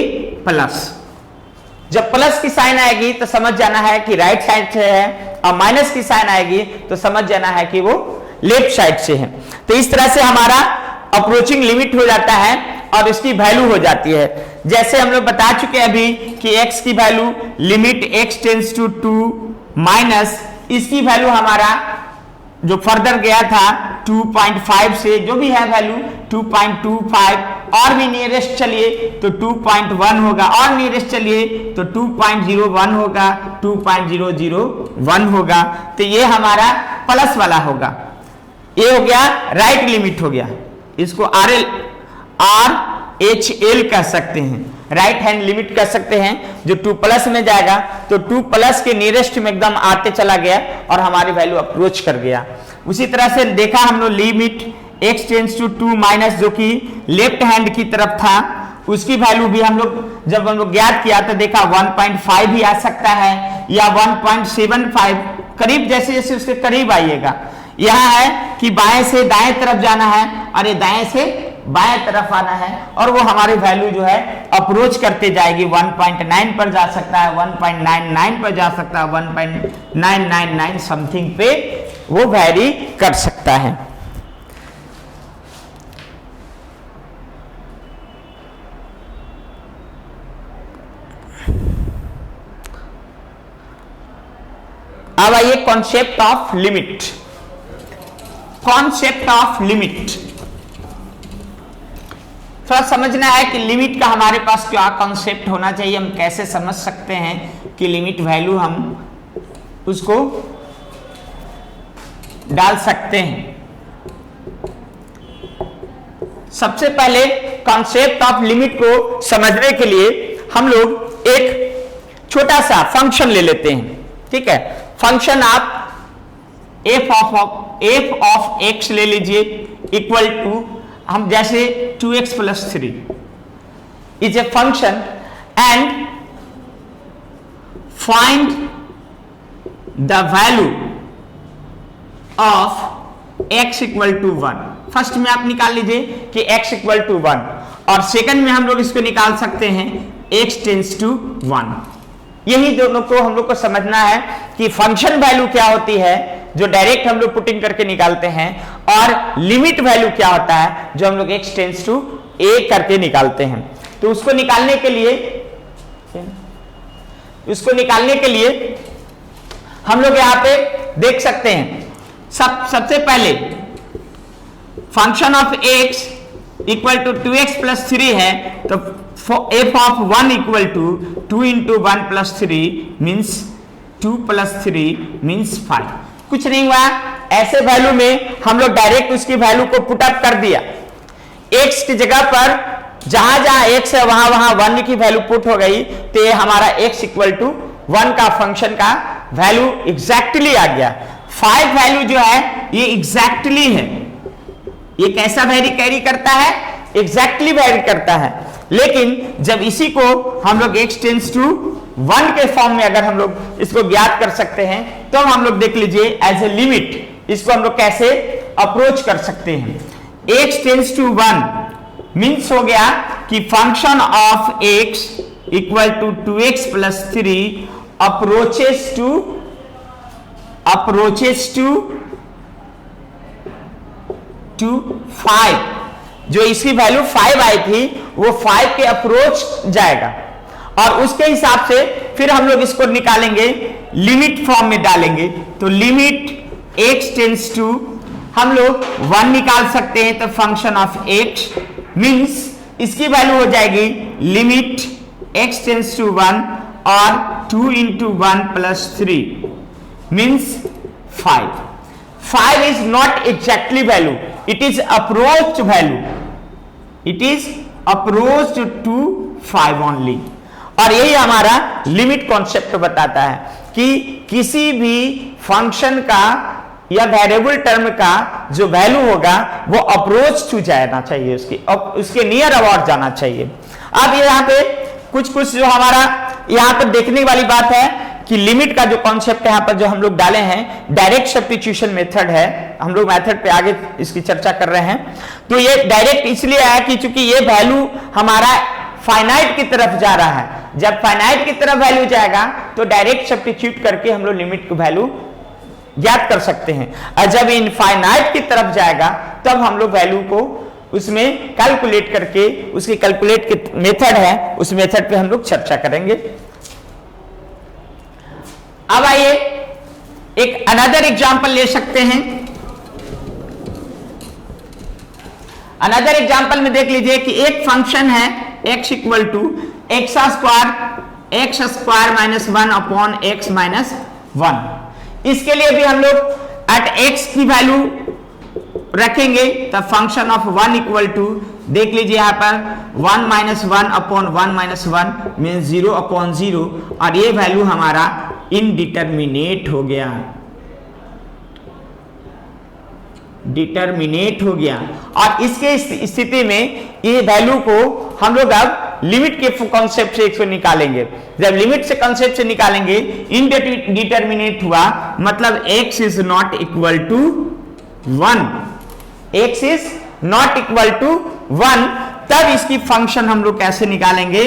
plus. जब प्लस की साइन आएगी तो समझ जाना है कि राइट साइड से है, और माइनस की साइन आएगी तो समझ जाना है कि वो लेफ्ट साइड से है। तो इस तरह से हमारा अप्रोचिंग लिमिट हो जाता है और इसकी वैल्यू हो जाती है। जैसे हम लोग बता चुके हैं अभी कि x की value limit x tends to 2 minus, इसकी वैल्यू हमारा जो फर्दर गया था 2.5 से, जो भी है वैल्यू 2.25, और भी नियरेस्ट चलिए तो 2.1 होगा, और नियरेस्ट चलिए तो 2.01 होगा, 2.001 होगा। तो ये हमारा प्लस वाला होगा, ये हो गया राइट लिमिट हो गया। इसको RHL कह सकते हैं, राइट हैंड लिमिट कह सकते हैं। जो 2 प्लस में जाएगा तो 2 प्लस के नियरेस्ट में एकदम आते चला गया और हमारी वैल्यू अप्रोच कर गया। उसी तरह से देखा हम लोग limit x tends to 2 minus, जो कि लेफ्ट हैंड की तरफ था, उसकी वैल्यू भी हम लोग जब हम लोग ज्ञात किया तो देखा 1.5 भी आ सकता है या 1.75, करीब जैसे जैसे उसके करीब आइएगा। यह है कि बाएं से दाएं तरफ जाना है और ये दाएं से बाएं तरफ आना है, और वो हमारी वैल्यू जो है अप्रोच करते जाएगी। 1.9 पर जा सकता है, 1.99 पर जा सकता है, 1.999 समथिंग पे वो वैरी कर सकता है। अब आइए concept of limit. Concept of limit थोड़ा समझना है कि लिमिट का हमारे पास क्या कॉन्सेप्ट होना चाहिए, हम कैसे समझ सकते हैं कि लिमिट वैल्यू हम उसको डाल सकते हैं। सबसे पहले कॉन्सेप्ट ऑफ लिमिट को समझने के लिए हम लोग एक छोटा सा फंक्शन ले लेते हैं, ठीक है। फंक्शन आप f ऑफ x ले लीजिए इक्वल टू, हम जैसे 2x plus 3 is a function and find the value of x equal to 1। First में आप निकाल लीजिए कि x इक्वल टू 1, और सेकंड में हम लोग इसको निकाल सकते हैं x टेंड्स टू 1। यही दोनों को हम लोग को समझना है कि फंक्शन वैल्यू क्या होती है जो डायरेक्ट हम लोग पुटिंग करके निकालते हैं, और लिमिट वैल्यू क्या होता है जो हम लोग x टेंड्स टू a करके निकालते हैं। तो उसको निकालने के लिए हम लोग यहाँ पे देख सकते हैं, सबसे पहले function of x equal to 2x plus 3 है, तो f of 1 equal to 2 into 1 plus 3 means 2 plus 3 means 5। कुछ नहीं हुआ, ऐसे वैल्यू में हम लोग डायरेक्ट उसकी वैल्यू को पुट अप कर दिया। x की जगह पर जहां जहां x है वहां वहां 1 की वैल्यू पुट हो गई, तो ये हमारा x इक्वल टू 1 का फंक्शन का वैल्यू एग्जैक्टली आ गया। 5 वैल्यू जो है ये एग्जैक्टली है, ये कैसा वैरी कैरी करता है, एग्जैक्टली वैरी करता है। लेकिन जब इसी को हम लोग x टेंड्स टू 1 के फॉर्म में अगर हम लोग इसको ज्ञात कर सकते हैं, तो हम लोग देख लीजिए एज ए लिमिट इसको हम लोग कैसे अप्रोच कर सकते हैं। x टेंड्स टू 1 मीन्स हो गया कि function of x equal to 2x plus 3 approaches to 5, जो इसकी वैल्यू 5 आई थी वो 5 के अप्रोच जाएगा, और उसके हिसाब से फिर हम लोग इसको निकालेंगे, लिमिट फॉर्म में डालेंगे। तो लिमिट x टेंस टू, हम लोग 1 निकाल सकते हैं, तो फंक्शन ऑफ x मीन्स इसकी वैल्यू हो जाएगी लिमिट x टेंस टू 1 और 2 into 1 plus 3 means 5. 5 is not exactly value, it is approached value, it is approached to 5 only. और यही हमारा लिमिट कॉन्सेप्ट बताता है कि किसी भी फंक्शन का या वेरिएबल टर्म का जो वैल्यू होगा वो अप्रोच टू जाना चाहिए, उसके नियर अबाउट जाना चाहिए। अब यहाँ पे कुछ जो हमारा यहाँ पर देखने वाली बात है कि लिमिट का जो कॉन्सेप्ट यहाँ पर जो हम लोग डाले हैं, डायरेक्ट सब्स्टिट्यूशन मेथड है, हम लोग मेथड पे आगे इसकी चर्चा कर रहे हैं। तो ये डायरेक्ट इसलिए आया कि चूंकि ये वैल्यू हमारा फाइनाइट की तरफ जा रहा है, जब फाइनाइट की तरफ वैल्यू जाएगा तो डायरेक्ट सब्स्टिट्यूट करके हम लोग लिमिट की वैल्यू ज्ञात कर सकते हैं, और जब इनफाइनाइट की तरफ जाएगा तब हम लोग वैल्यू को उसमें कैलकुलेट करके, उसकी कैलकुलेट की मेथड है, उस मेथड पे हम लोग चर्चा करेंगे। अब आइए एक अनदर एग्जांपल ले सकते हैं। अनदर एग्जांपल में देख लीजिए कि एक फंक्शन है x equal to x square minus 1 upon x minus 1। इसके लिए भी हम लोग एट x की वैल्यू रखेंगे, तब फंक्शन ऑफ 1 इक्वल टू, देख लीजिए यहां पर 1 minus 1 upon 1 minus 1 mean 0 upon 0, और ये वैल्यू हमारा इनडिटर्मिनेट हो गया, डिटर्मिनेट हो गया। और इसके स्थिति में ये वैल्यू को हम लोग अब लिमिट के कॉन्सेप्ट से इसको निकालेंगे। जब लिमिट से कॉन्सेप्ट से निकालेंगे, इनडिटर्मिनेट हुआ मतलब x is not equal to 1, x is not equal to 1, तब इसकी फंक्शन हम लोग कैसे निकालेंगे,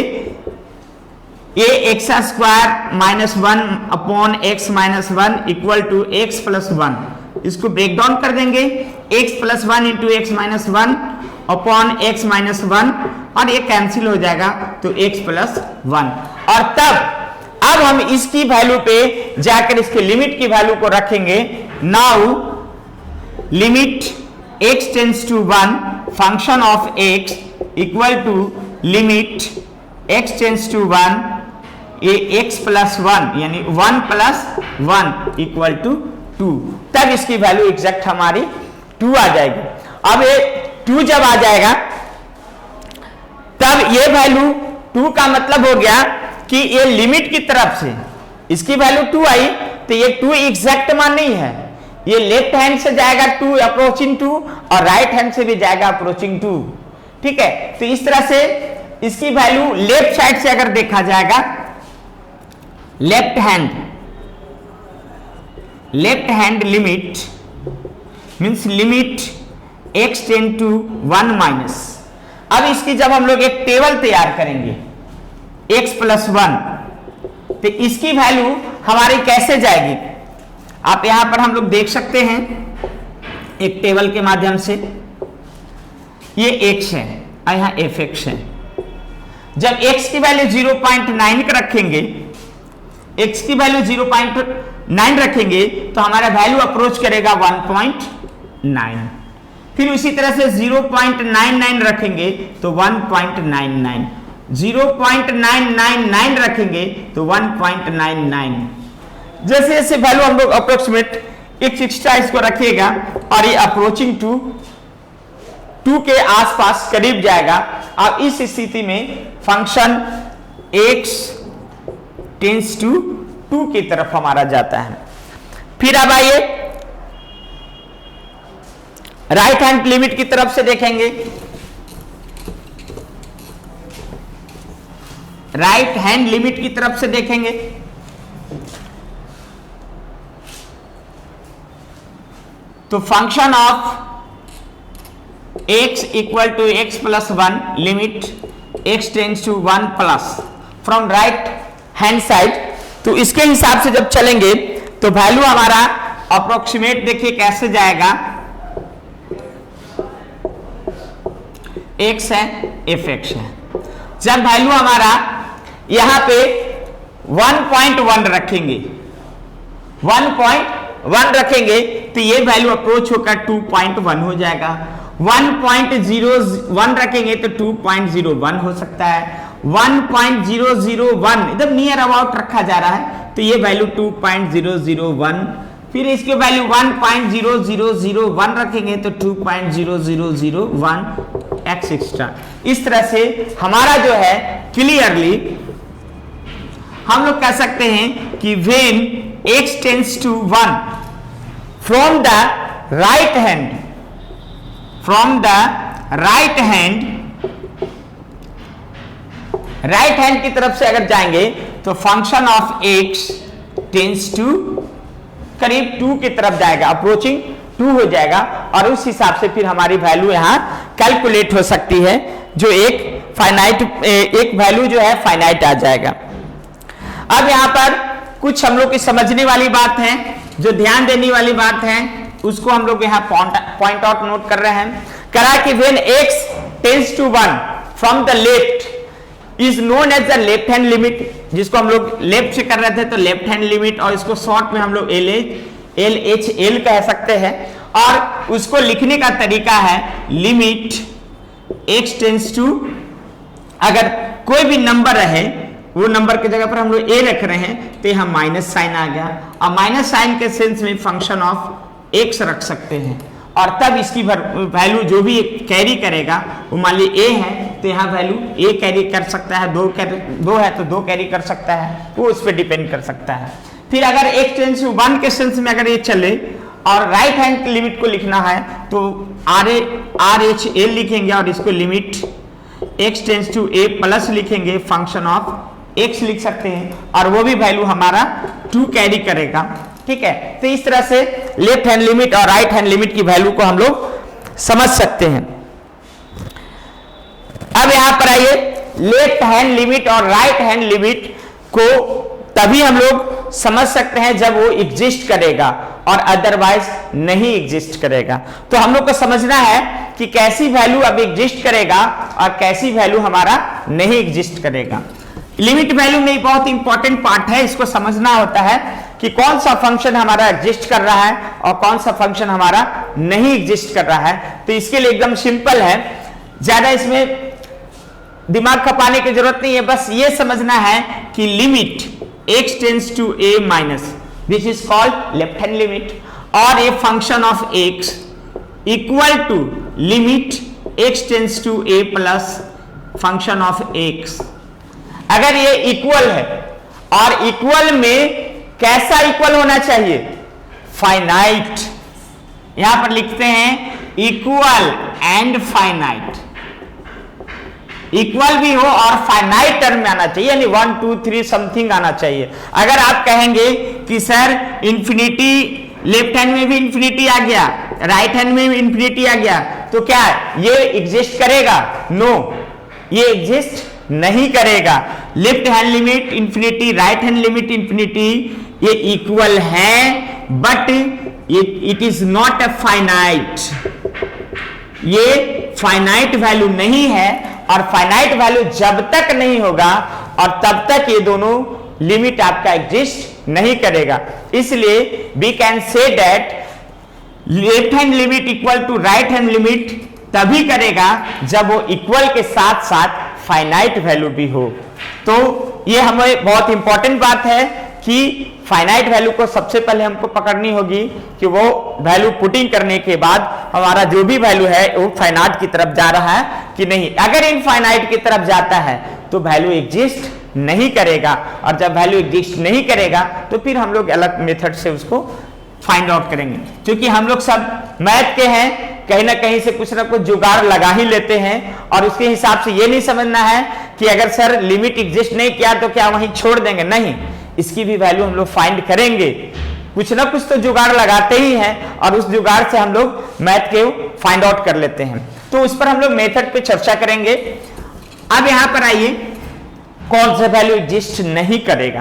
ये x square minus 1 upon x minus 1 equal to x plus 1, इसको ब्रेक डाउन कर देंगे, x plus 1 into x minus 1 upon x minus 1, और ये कैंसिल हो जाएगा तो x प्लस 1। और तब अब हम इसकी वैल्यू पे जाकर इसके लिमिट की वैल्यू को रखेंगे। Now limit x tends to 1 function of x equal to limit x tends to 1 ये x प्लस 1 यानी 1 प्लस 1 इक्वल टू 2, तब इसकी वैल्यू एग्जैक्ट हमारी 2 आ जाएगी। अब ये 2 जब आ जाएगा तब ये वैल्यू 2 का मतलब हो गया कि ये लिमिट की तरफ से इसकी वैल्यू 2 आई, तो ये 2 एग्जैक्ट मान नहीं है, ये लेफ्ट हैंड से जाएगा 2 अप्रोचिंग 2 और राइट हैंड से भी जाएगा अप्रोचिंग 2, ठीक है। तो इस तरह से इसकी वैल्यू लेफ्ट साइड से अगर देखा जाएगा, left hand limit means limit x tend to 1 minus. अब इसकी जब हम लोग एक टेबल तैयार करेंगे x प्लस 1, तो इसकी वैल्यू हमारी कैसे जाएगी, आप यहां पर हम लोग देख सकते हैं एक टेबल के माध्यम से, ये x है और यहां fx है। जब x की वैल्यू 0.9 रखेंगे, x की वैल्यू 0.9 रखेंगे तो हमारा वैल्यू अप्रोच करेगा 1.9, फिर उसी तरह से 0.99 रखेंगे तो 1.99, 0.999 रखेंगे तो 1.99। जैसे जैसे वैल्यू हम लोग अप्रोक्सीमेट x एक्स्ट्रा इसको रखिएगा और ये अप्रोचिंग टू 2 के आसपास करीब जाएगा। अब इस स्थिति में फंक्शन x टेंस टू 2 की तरफ हमारा जाता है। फिर अब आइए राइट हैंड लिमिट की तरफ से देखेंगे। राइट हैंड लिमिट की तरफ से देखेंगे तो function of x equal to x plus 1 limit x tends to 1 plus from right hand side. तो इसके हिसाब से जब चलेंगे तो वैल्यू हमारा अप्रोक्सीमेट देखिए कैसे जाएगा, x है fx है। जब वैल्यू हमारा यहां पे 1.1 रखेंगे, 1.1 रखेंगे तो ये वैल्यू अप्रोच होकर 2.1 हो जाएगा। 1.01 रखेंगे तो 2.01 हो सकता है। 1.001 एकदम नियर अबाउट रखा जा रहा है तो ये वैल्यू 2.001। फिर इसके वैल्यू 1.0001 रखेंगे तो 2.0001 x एक्स्ट्रा। इस तरह से हमारा जो है क्लियरली हम लोग कह सकते हैं कि when x tends to 1 from the right hand, right hand की तरफ से अगर जाएंगे तो function of x tends to करीब 2 की तरफ जाएगा, अप्रोचिंग 2 हो जाएगा और उस हिसाब से फिर हमारी वैल्यू यहां कैलकुलेट हो सकती है, जो एक वैल्यू जो है फाइनाइट आ जाएगा। अब यहां पर कुछ हम लोग की समझने वाली बात है, जो ध्यान देने वाली बात है, उसको हम लोग यहां पॉइंट आउट नोट कर रहे हैं। करा कि when x tends to 1 from the left is known as the left hand limit, जिसको हम लोग लेफ्ट से कर रहे थे तो लेफ्ट हैंड लिमिट, और इसको शॉर्ट में हम लोग LHL कह सकते हैं। और उसको लिखने का तरीका है लिमिट x टेंड्स टू, अगर कोई भी नंबर रहे वो नंबर की जगह पर हम लोग a रख रहे हैं तो यहां माइनस साइन आ गया, और माइनस साइन के सेंस में फंक्शन ऑफ x रख सकते हैं, और तब इसकी वैल्यू जो भी कैरी करेगा वो मान ली a है तो यहाँ वैल्यू a कैरी कर सकता है, 2 है तो 2 कैरी कर सकता है, वो उस पर डिपेंड कर सकता है। फिर अगर x टेंड्स टू 1 के सेंस में अगर ये चले और राइट हैंड लिमिट को लिखना है तो RHL लिखेंगे और इसको limit x tends to a plus लिखेंगे, फंक्शन ऑफ x लिख सकते हैं, और वो भी वैल्यू हमारा 2 कैरी करेगा। ठीक है, तो इस तरह से लेफ्ट हैंड लिमिट और राइट हैंड लिमिट की वैल्यू को हम लोग समझ सकते हैं। अब यहां पर आइए, लेफ्ट हैंड लिमिट और राइट हैंड लिमिट को तभी हम लोग समझ सकते हैं जब वो एग्जिस्ट करेगा और अदरवाइज नहीं एग्जिस्ट करेगा। तो हम लोग को समझना है कि कैसी वैल्यू अब एग्जिस्ट करेगा और कैसी वैल्यू हमारा नहीं एग्जिस्ट करेगा। लिमिट वैल्यू में बहुत इंपॉर्टेंट पार्ट है, इसको समझना होता है कि कौन सा फंक्शन हमारा एग्जिस्ट कर रहा है और कौन सा फंक्शन हमारा नहीं एग्जिस्ट कर रहा है। तो इसके लिए एकदम सिंपल है, ज्यादा इसमें दिमाग खपाने की जरूरत नहीं है, बस ये समझना है कि limit x tends to a minus, this is called left hand limit, और a function of x equal to limit x tends to a plus function of x। अगर ये इक्वल है, और इक्वल में कैसा इक्वल होना चाहिए, फाइनाइट, यहां पर लिखते हैं इक्वल एंड फाइनाइट, इक्वल भी हो और फाइनाइट टर्म में आना चाहिए, यानी 1 2 3 समथिंग आना चाहिए। अगर आप कहेंगे कि सर इंफिनिटी लेफ्ट हैंड में भी इंफिनिटी आ गया, राइट हैंड में भी इंफिनिटी आ गया, तो क्या ये एग्जिस्ट करेगा? नो, ये एग्जिस्ट नहीं करेगा। Left hand limit infinity, right hand limit infinity, ये इक्वल है but it is not a finite, ये फाइनाइट वैल्यू नहीं है, और फाइनाइट वैल्यू जब तक नहीं होगा और तब तक ये दोनों लिमिट आपका एग्जिस्ट नहीं करेगा। इसलिए we can say that left hand limit equal to right hand limit तभी करेगा जब वो इक्वल के साथ साथ फाइनाइट वैल्यू भी हो। तो ये हमें बहुत इंपॉर्टेंट बात है कि फाइनाइट वैल्यू को सबसे पहले हमको पकड़नी होगी कि वो वैल्यू पुटिंग करने के बाद हमारा जो भी वैल्यू है वो फाइनाइट की तरफ जा रहा है कि नहीं। अगर इनफाइनाइट की तरफ जाता है तो वैल्यू एग्जिस्ट नहीं करेगा, और जब वैल्यू एग्जिस्ट नहीं करेगा तो फिर हम लोग अलग मेथड से उसको फाइंड आउट करेंगे। क्योंकि हम लोग सब मैथ के हैं, कहीं ना कहीं से कुछ ना कुछ जुगाड़ लगा ही लेते हैं, और उसके हिसाब से ये नहीं समझना है कि अगर सर लिमिट एग्जिस्ट नहीं किया तो क्या वहीं छोड़ देंगे, नहीं, इसकी भी वैल्यू हम लोग फाइंड करेंगे। कुछ ना कुछ तो जुगाड़ लगाते ही हैं, और उस जुगाड़ से हम लोग मैथ के फाइंड आउट कर लेते हैं। तो तो उस पर हम लोग मेथड पे चर्चा करेंगे। अब यहां पर आइए, कौन सा वैल्यू एग्जिस्ट नहीं करेगा।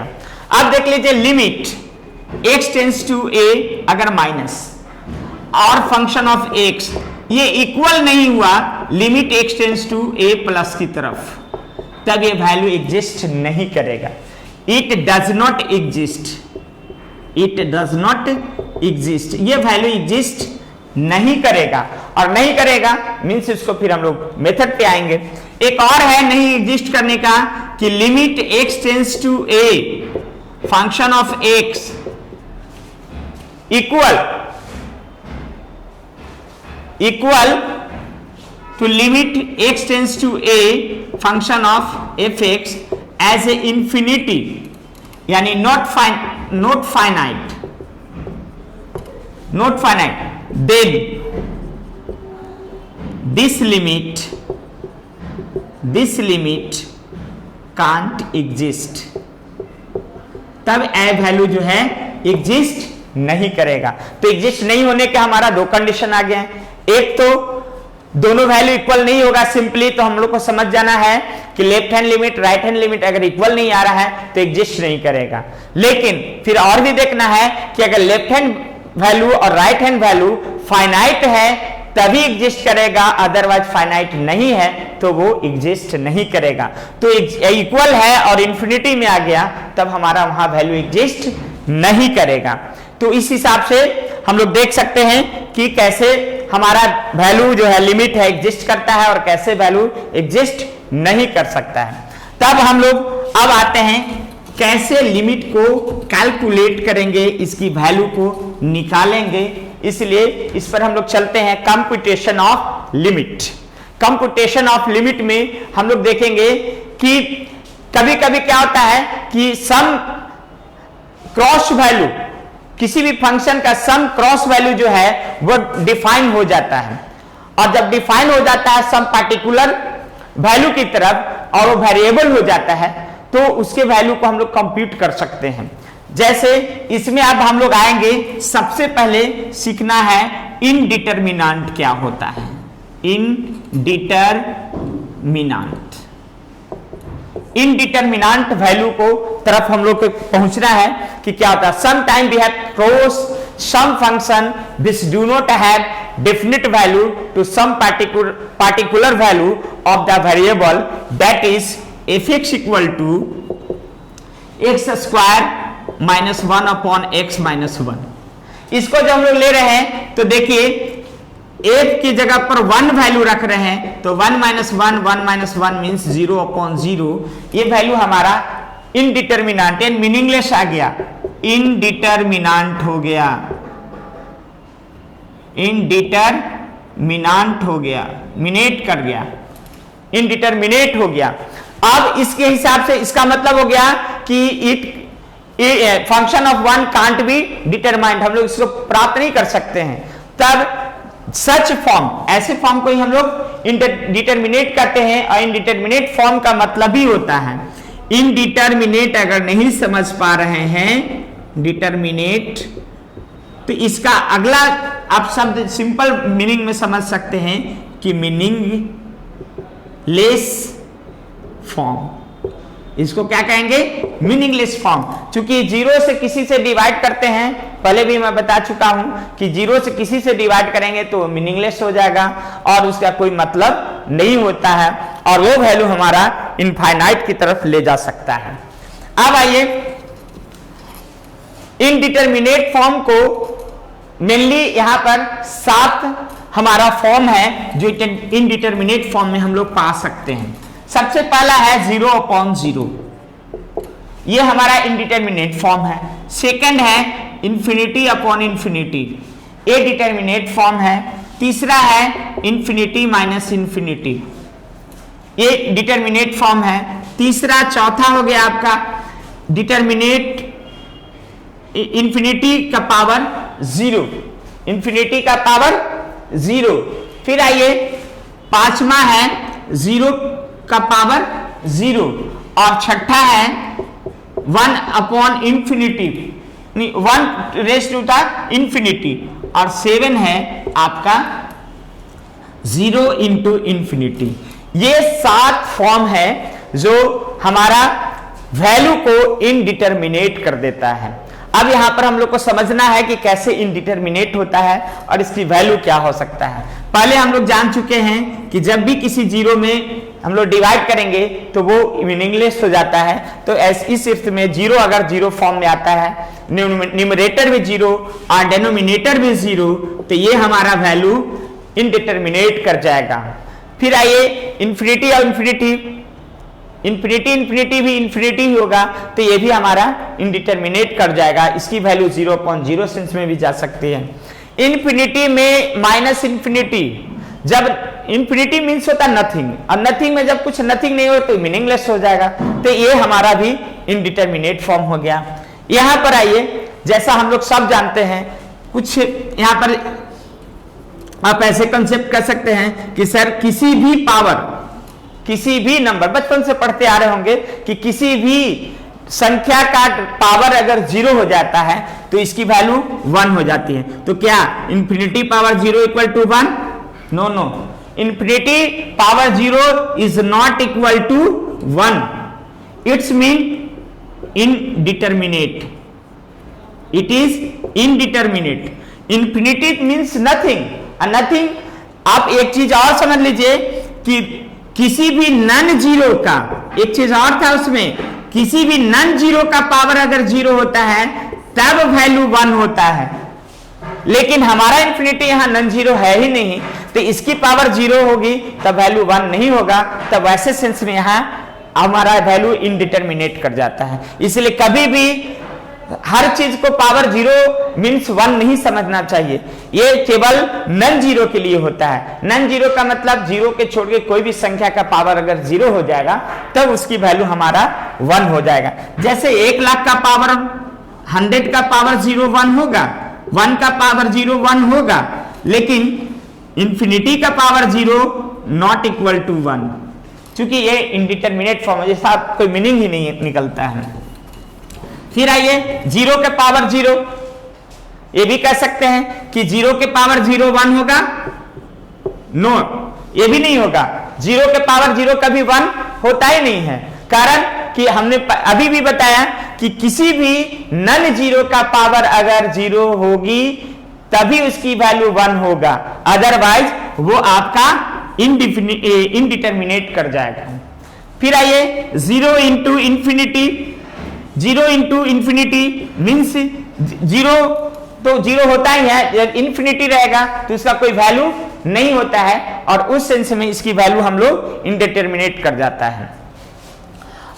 अब देख लीजिए, limit x tends to a अगर माइनस और फंक्शन ऑफ x ये इक्वल नहीं हुआ limit x tends to a plus की तरफ, तब ये वैल्यू एग्जिस्ट नहीं करेगा। It does not exist, it does not exist, ये वैल्यू एग्जिस्ट नहीं करेगा। और नहीं करेगा मीन्स इसको फिर हम लोग मेथड पे आएंगे। एक और है नहीं एग्जिस्ट करने का कि limit x tends to a function of x equal to limit x tends to a function of fx as a infinity, यानी not finite, then this limit can't exist, तब ए वैल्यू जो है एग्जिस्ट नहीं करेगा। तो एग्जिस्ट नहीं होने के हमारा दो कंडीशन आ गए हैं। एक तो दोनों वैल्यू इक्वल नहीं होगा, सिंपली तो हम लोग को समझ जाना है कि left hand limit right hand limit अगर इक्वल नहीं आ रहा है तो एग्जिस्ट नहीं करेगा। लेकिन फिर और भी देखना है कि अगर लेफ्ट हैंड वैल्यू और राइट हैंड वैल्यू फाइनाइट है तभी एग्जिस्ट करेगा, अदरवाइज फाइनाइट नहीं है तो वो एग्जिस्ट नहीं करेगा। तो इक्वल है और इंफिनिटी में आ गया तब हमारा वहां वैल्यू एग्जिस्ट नहीं करेगा। तो इस हिसाब से हम लोग देख सकते हैं कि कैसे हमारा वैल्यू जो है लिमिट है एग्जिस्ट करता है और कैसे वैल्यू एग्जिस्ट नहीं कर सकता है। तब हम लोग अब आते हैं कैसे लिमिट को कैलकुलेट करेंगे, इसकी वैल्यू को निकालेंगे। इसलिए इस पर हम लोग चलते हैं computation of limit. Computation of limit में हम लोग देखेंगे कि कभी कभी क्या होता है कि सम क्रॉस वैल्यू, किसी भी फंक्शन का सम क्रॉस वैल्यू जो है वो डिफाइन हो जाता है, और जब डिफाइन हो जाता है सम पार्टिकुलर वैल्यू की तरफ और वो वेरिएबल हो जाता है तो उसके वैल्यू को हम लोग कंप्यूट कर सकते हैं। जैसे इसमें अब हम लोग आएंगे, सबसे पहले सीखना है इनडिटरमिनेंट क्या होता है। इनडिटरमिनेंट वैल्यू को तरफ हम लोग को पहुंचना है कि क्या होता है। Some time we have cross some function which do not have definite value to some particular value of the variable, that is fx equal to x square minus 1 upon x minus 1। इसको जब हम लोग ले रहे हैं तो देखिए f की जगह पर 1 वैल्यू रख रहे हैं तो 1 minus 1 मीन्स 0 upon 0। ये वैल्यू हमारा इनडिटरमिनेंट एंड मीनिंगलेस आ गया, इनडिटरमिनेंट हो गया, इनडिटरमिनेंट हो गया, मिनेट कर गया, इनडिटरमिनेट हो गया। अब इसके हिसाब से इसका मतलब हो गया कि it function of one can't be determined, हम लोग इसको प्राप्त नहीं कर सकते हैं। तब सच फॉर्म, ऐसे फॉर्म को ही हम लोग इंडिटरमिनेट करते हैं, और इंडिटरमिनेट फॉर्म का मतलब ही होता है इनडिटरमिनेट। अगर नहीं समझ पा रहे हैं डिटरमिनेट तो इसका अगला आप शब्द सिंपल मीनिंग में समझ सकते हैं कि मीनिंग लेस फॉर्म, इसको क्या कहेंगे, मीनिंगलेस फॉर्म। क्योंकि जीरो से किसी से डिवाइड करते हैं, पहले भी मैं बता चुका हूं कि जीरो से किसी से डिवाइड करेंगे तो मीनिंगलेस हो जाएगा और उसका कोई मतलब नहीं होता है, और वो वैल्यू हमारा इनफाइनाइट की तरफ ले जा सकता है। अब आइए इनडिटरमिनेट फॉर्म को मेनली यहां पर 7 हमारा फॉर्म है जो इनडिटरमिनेट फॉर्म में हम लोग पा सकते हैं। सबसे पहला है 0 upon 0, ये हमारा इनडिटरमिनेट फॉर्म है। सेकंड है इंफिनिटी अपॉन इंफिनिटी, ये डिटरमिनेट फॉर्म है। तीसरा है इंफिनिटी माइनस इंफिनिटी, ये डिटरमिनेट फॉर्म है। तीसरा चौथा हो गया आपका डिटरमिनेट इंफिनिटी का पावर 0, इंफिनिटी का पावर 0। फिर आइए पांचवा है 0 का पावर 0, और छठा है 1 upon infinity, 1 raise to the infinity, और 7 है आपका 0 इंटू इंफिनिटी। ये 7 फॉर्म है जो हमारा वैल्यू को इनडिटरमिनेट कर देता है। अब यहां पर हम लोग को समझना है कि कैसे इनडिटरमिनेट होता है और इसकी वैल्यू क्या हो सकता है। पहले हम लोग जान चुके हैं कि जब भी किसी जीरो में हम लोग डिवाइड करेंगे तो वो मीनिंगलेस हो जाता है। तो इस अर्थ में जीरो अगर जीरो फॉर्म में आता है, न्यूमरेटर भी जीरो और डिनोमिनेटर भी जीरो, तो ये हमारा वैल्यू इनडिटरमिनेट कर जाएगा। फिर आइए इंफिनिटी और इंफिनिटी भी इंफिनिटी ही होगा, तो ये भी हमारा इनडिटरमिनेट कर जाएगा। इसकी वैल्यू 0.0 सेंस में भी जा सकती है। इंफिनिटी में माइनस इंफिनिटी, जब इंफिनिटी मीन्स होता नथिंग, और नथिंग में जब कुछ नथिंग नहीं हो तो मीनिंगलेस हो जाएगा, तो ये हमारा भी इनडिटरमिनेट फॉर्म हो गया। यहां पर आइए, जैसा हम लोग सब जानते हैं, कुछ यहां पर आप ऐसे कंसेप्ट कर सकते हैं कि सर किसी भी पावर, किसी भी नंबर, बचपन से पढ़ते आ रहे होंगे कि किसी भी संख्या का पावर अगर 0 हो जाता है तो इसकी वैल्यू 1 हो जाती है। तो क्या infinity power 0 equal to 1? No no, infinity power 0 is not equal to 1, it's mean indeterminate, it is indeterminate. Infinity means nothing, nothing. आप एक चीज और समझ लीजिए कि किसी भी नन जीरो का, एक चीज और था उसमें, किसी भी नन जीरो का पावर अगर 0 होता है तब वैल्यू 1 होता है, लेकिन हमारा इंफिनिटी यहां नन जीरो है ही नहीं, तो इसकी पावर 0 होगी तब वैल्यू 1 नहीं होगा। तब वैसे सेंस में यहां हमारा वैल्यू इनडिटरमिनेट कर जाता है। इसलिए कभी भी हर चीज को पावर 0 मीन्स 1 नहीं समझना चाहिए। ये केवल नन जीरो के लिए होता है। नन जीरो का मतलब जीरो के छोड़ के कोई भी संख्या का पावर अगर 0 हो जाएगा तब उसकी वैल्यू हमारा 1 हो जाएगा। जैसे 1 लाख का पावर 100 का पावर 0 1 होगा, 1 का पावर 0 1 होगा, लेकिन इंफिनिटी का पावर 0 नॉट इक्वल टू 1, क्योंकि ये इनडिटरमिनेट फॉर्म है, जैसा कोई मीनिंग ही नहीं निकलता है। फिर आइए 0 के पावर 0, ये भी कह सकते हैं कि 0 के पावर 0 1 होगा? नो, ये भी नहीं होगा। 0 के पावर 0 कभी 1 होता ही नहीं है। कारण कि हमने अभी भी बताया कि किसी भी नन जीरो का पावर अगर 0 होगी तभी उसकी वैल्यू 1 होगा, अदरवाइज वो आपका इनडिटरमिनेट कर जाएगा। फिर आइए 0 into infinity, 0 into infinity means 0 तो 0 होता ही है, जब इंफिनिटी रहेगा तो इसका कोई वैल्यू नहीं होता है, और उस सेंस में इसकी वैल्यू हम लोग इनडिटरमिनेट कर जाता है।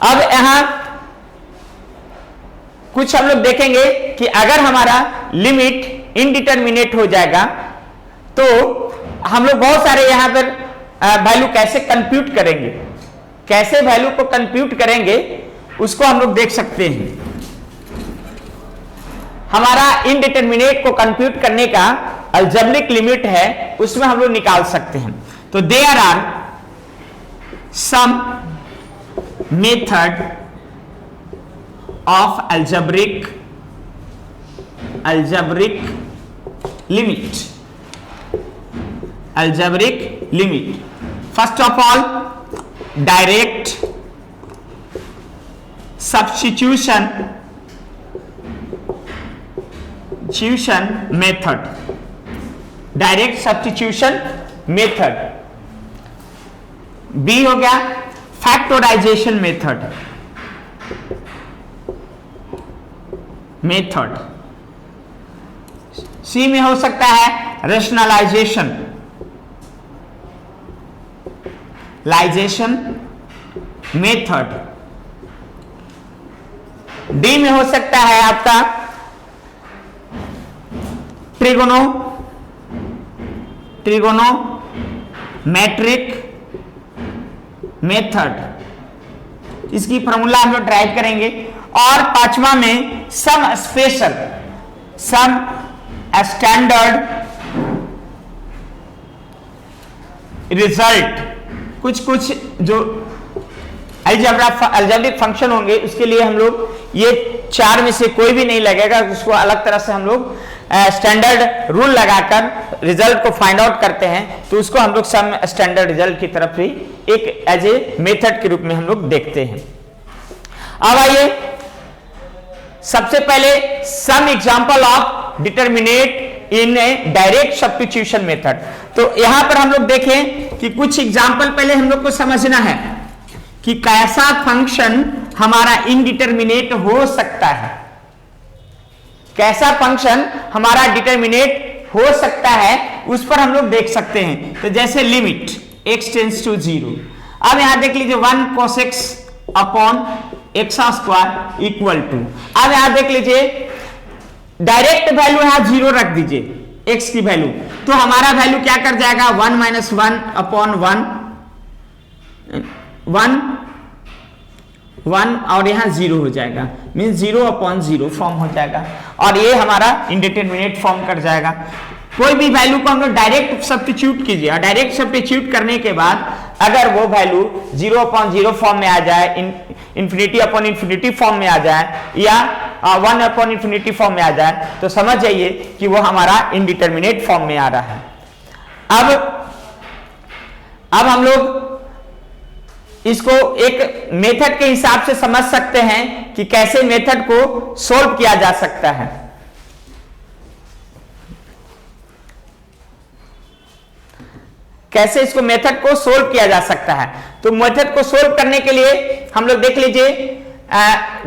अब यहां कुछ हम लोग देखेंगे कि अगर हमारा लिमिट इनडिटरमिनेट हो जाएगा तो हम लोग बहुत सारे यहां पर वैल्यू कैसे कंप्यूट करेंगे, कैसे वैल्यू को कंप्यूट करेंगे उसको हम लोग देख सकते हैं। हमारा इनडिटरमिनेट को कंप्यूट करने का अलजेब्रिक लिमिट है, उसमें हम लोग निकाल सकते हैं। तो there are some method of algebraic limit. First of all direct substitution method, direct substitution method. B हो गया फैक्टराइजेशन मेथड। सी में हो सकता है रेशनलाइजेशन मेथड। डी में हो सकता है आपका ट्रिगोनोमेट्रिक मेथड, इसकी फॉर्मूला हम लोग ड्राइव करेंगे। और पांचवा में सम स्टैंडर्ड रिजल्ट, कुछ जो अलजेब्रिक फंक्शन होंगे उसके लिए हम लोग ये 4 में से कोई भी नहीं लगेगा, उसको अलग तरह से हम लोग स्टैंडर्ड रूल लगाकर रिजल्ट को फाइंड आउट करते हैं तो उसको हम लोग सम स्टैंडर्ड रिजल्ट की तरफ भी एक एज ए मेथड के रूप में हम लोग देखते हैं। अब आइए सबसे पहले some example of determinate in a direct substitution method. तो यहां पर हम लोग देखें कि कुछ एग्जांपल पहले हम लोग को समझना है कि कैसा फंक्शन हमारा इनडिटरमिनेट हो सकता है, कैसा फंक्शन हमारा डिटरमिनेट हो सकता है उस पर हम लोग देख सकते हैं। तो जैसे लिमिट x टेंड्स टू 0, अब यहां देख लीजिए 1 cos x upon x square equal to, अब यहां देख लीजिए डायरेक्ट वैल्यू यहां 0 रख दीजिए x की वैल्यू, तो हमारा वैल्यू क्या कर जाएगा 1 माइनस 1 अपॉन 1 और यहां 0 हो जाएगा, मीन 0 अपॉन 0 फॉर्म हो जाएगा और ये हमारा इंडिटरमिनेट फॉर्म कर जाएगा। कोई भी वैल्यू को हम लोग डायरेक्ट सब्स्टिट्यूट कीजिए और डायरेक्ट सब्स्टिट्यूट करने के बाद अगर वो वैल्यू 0 अपॉन 0 फॉर्म में आ जाए, इंफिनिटी अपॉन इंफिनिटी फॉर्म में आ जाए या 1 अपॉन इंफिनिटी फॉर्म में आ जाए तो समझ जाइए कि वो हमारा इनडिटरमिनेट फॉर्म में आ रहा है। अब हम लोग इसको एक मेथड के हिसाब से समझ सकते हैं कि कैसे मेथड को सोल्व किया जा सकता है। कैसे इसको मेथड को सोल्व किया जा सकता है, तो मेथड को सोल्व करने के लिए हम लोग देख लीजिए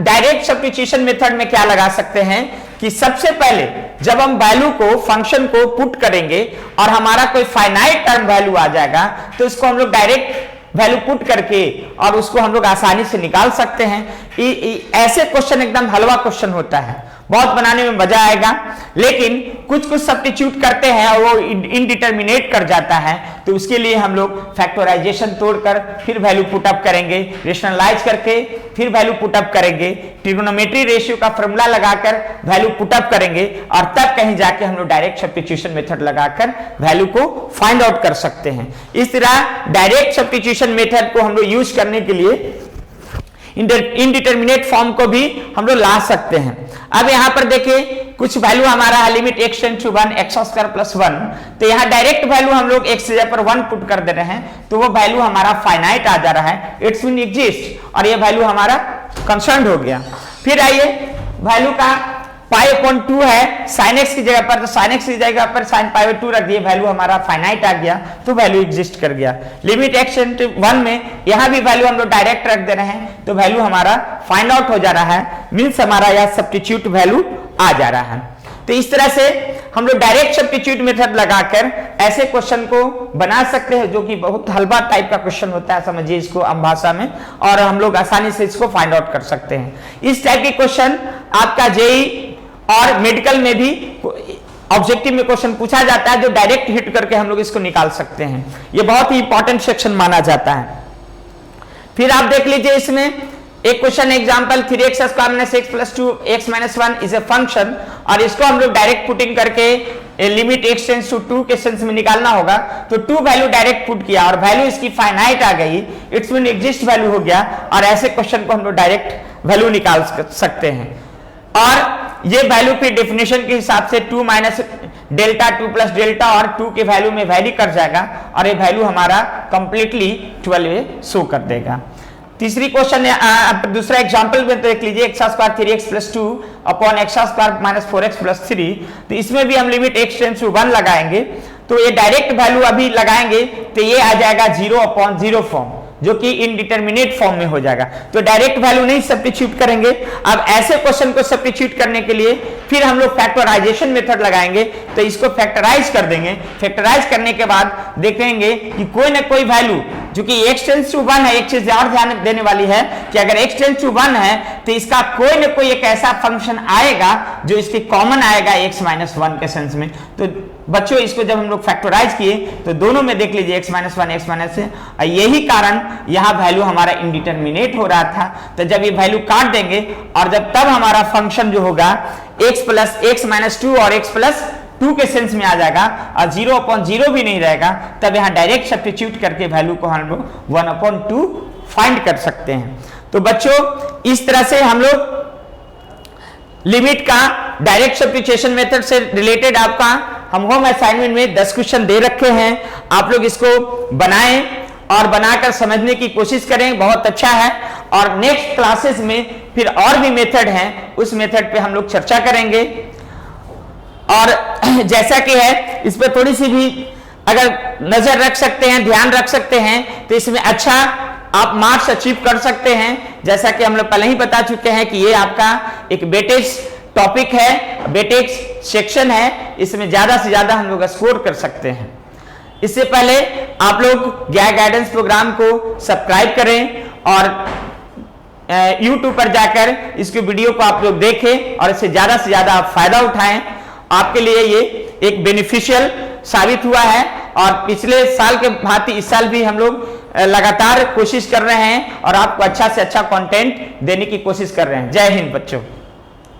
डायरेक्ट सब्स्टिट्यूशन मेथड में क्या लगा सकते हैं कि सबसे पहले जब हम वैल्यू को फंक्शन को पुट करेंगे और हमारा कोई फाइनाइट टर्म वैल्यू आ जाएगा तो इसको हम लोग डायरेक्ट वैल्यू पुट करके और उसको हम लोग आसानी से निकाल सकते हैं। ऐसे क्वेश्चन एकदम हलवा क्वेश्चन होता है, बहुत बनाने में मजा आएगा, लेकिन कुछ सब्स्टिट्यूट करते हैं और वो इनडिटरमिनेट कर जाता है तो उसके लिए हम लोग फैक्टराइजेशन तोड़कर फिर वैल्यू पुटअप करेंगे, रेशनलाइज करके फिर वैल्यू पुटअप करेंगे, ट्रिगोनोमेट्री रेशियो का फॉर्मूला लगाकर वैल्यू पुटअप करेंगे और तब कहीं जाके हम लोग डायरेक्ट सब्स्टिट्यूशन मेथड लगाकर वैल्यू को फाइंड आउट कर सकते हैं। इस तरह डायरेक्ट सब्स्टिट्यूशन मेथड को हम लोग यूज करने के लिए इनडिटरमिनेट फॉर्म को भी हम लोग ला सकते हैं। अब यहां पर देखिए कुछ वैल्यू हमारा है limit x tends to 1 x square plus 1, तो यहां डायरेक्ट वैल्यू हम लोग x जगह पर 1 पुट कर दे रहे हैं तो वो वैल्यू हमारा फाइनाइट आ जा रहा है, इट्स मीन एग्जिस्ट और ये वैल्यू हमारा कंसर्न्ड हो गया। फिर आइए वैल्यू का पाई अपॉन 2 है साइन x की जगह पर, तो साइन x की जगह पर साइन पाई बाई 2 रख दिए, वैल्यू हमारा फाइनाइट आ गया तो वैल्यू एग्जिस्ट कर गया। लिमिट x टेंड्स टू 1 में यहां भी वैल्यू हम लोग डायरेक्ट रख दे रहे हैं तो वैल्यू हमारा फाइंड आउट हो जा रहा है, मींस हमारा यह सब्स्टिट्यूट वैल्यू आ जा रहा है। तो इस तरह से हम लोग डायरेक्ट सब्स्टिट्यूट मेथड लगाकर ऐसे क्वेश्चन को बना सकते हैं जो कि बहुत हलवा टाइप का क्वेश्चन होता है, समझिए इसको आम भाषा में, और हम लोग आसानी से इसको फाइंड आउट कर सकते हैं। इस टाइप के क्वेश्चन आपका जेईई और मेडिकल में भी ऑब्जेक्टिव में क्वेश्चन पूछा जाता है जो डायरेक्ट हिट करके हम लोग इसको निकाल सकते हैं, ये बहुत ही इंपॉर्टेंट सेक्शन माना जाता है। फिर आप देख लीजिए इसमें एक question example 3x square minus x plus 2x minus 1 is a function, और इसको हम लोग डायरेक्ट पुटिंग करके लिमिट x टेंड्स टू 2 के सेंस में निकालना होगा, तो 2 वैल्यू डायरेक्ट पुट किया और वैल्यू इसकी फाइनाइट आ गई, इट्स मीन एग्जिस्ट वैल्यू हो गया, और ऐसे क्वेश्चन को हम लोग डायरेक्ट वैल्यू निकाल सकते हैं। और ये वैल्यू फिर डेफिनेशन के हिसाब से 2 माइनस डेल्टा 2 प्लस डेल्टा और 2 के वैल्यू में वैरी कर जाएगा और ये वैल्यू हमारा कंप्लीटली 12 शो कर देगा। तीसरी क्वेश्चन दूसरा एग्जांपल में देख लीजिए x square 3x plus 2 upon x square minus 4x plus 3, तो इसमें भी हम लिमिट x टेंड्स टू 1 लगाएंगे तो ये डायरेक्ट वैल्यू अभी लगाएंगे तो ये आ जाएगा 0 अपॉन 0 फॉर्म, जो कि इनडिटरमिनेट फॉर्म में हो जाएगा, तो डायरेक्ट वैल्यू नहीं सब्स्टिट्यूट करेंगे। अब ऐसे क्वेश्चन को सब्स्टिट्यूट करने के लिए फिर हम लोग फैक्टराइजेशन मेथड लगाएंगे, तो इसको फैक्टराइज कर देंगे। फैक्टराइज करने के बाद देखेंगे कि कोई ना कोई वैल्यू जो कि x टेंड्स टू 1 है, एक चीज और ध्यान देने वाली है कि अगर x टेंड्स टू 1 है तो इसका कोई ना कोई एक ऐसा फंक्शन आएगा जो इसके कॉमन आएगा x माइनस 1 के सेंस में। तो बच्चों इसको जब हम लोग फैक्टराइज किए तो दोनों में देख लीजिए x माइनस 1 x माइनस से, यही कारण यहाँ वैल्यू हमारा इनडिटरमिनेट हो रहा था। तो जब ये वैल्यू काट देंगे और जब तब हमारा फंक्शन जो होगा x प्लस x माइनस 2 और x प्लस 2 के सेंस में आ जाएगा और 0 अपॉन 0 भी नहीं रहेगा, तब यहाँ डायरेक्ट सब्स्टिट्यूट करके वैल्यू को हम लोग 1 अपॉन 2 फाइंड कर सकते हैं। तो बच्चों इस तरह से हम लोग लिमिट का डायरेक्ट सब्स्टिट्यूशन मेथड से रिलेटेड आपका हम होम असाइनमेंट में 10 क्वेश्चन दे रखे हैं, आप लोग इसको बनाएं और बनाकर समझने की कोशिश करें, बहुत अच्छा है। और नेक्स्ट क्लासेस में फिर और भी मेथड हैं, उस मेथड पे हम लोग चर्चा करेंगे। और जैसा कि है इस पर थोड़ी सी भी अगर नजर रख सकते हैं, ध्यान रख सकते हैं, तो इसमें अच्छा आप मार्क्स अचीव कर सकते हैं। जैसा कि हम लोग पहले ही बता चुके हैं कि ये आपका एक वेटेज टॉपिक है, वेटेज सेक्शन है, इसमें ज्यादा से ज्यादा हम लोग स्कोर कर सकते हैं। इससे पहले आप लोग ज्ञान गाइडेंस प्रोग्राम को सब्सक्राइब करें और YouTube पर जाकर इसकी वीडियो को आप लोग देखें और इससे ज्यादा आप फायदा उठाएं। आपके लिए ये एक बेनिफिशियल साबित हुआ है और पिछले साल के भांति इस साल भी हम लोग लगातार कोशिश कर रहे हैं और आपको अच्छा से अच्छा कंटेंट देने की कोशिश कर रहे हैं। जय हिंद बच्चों।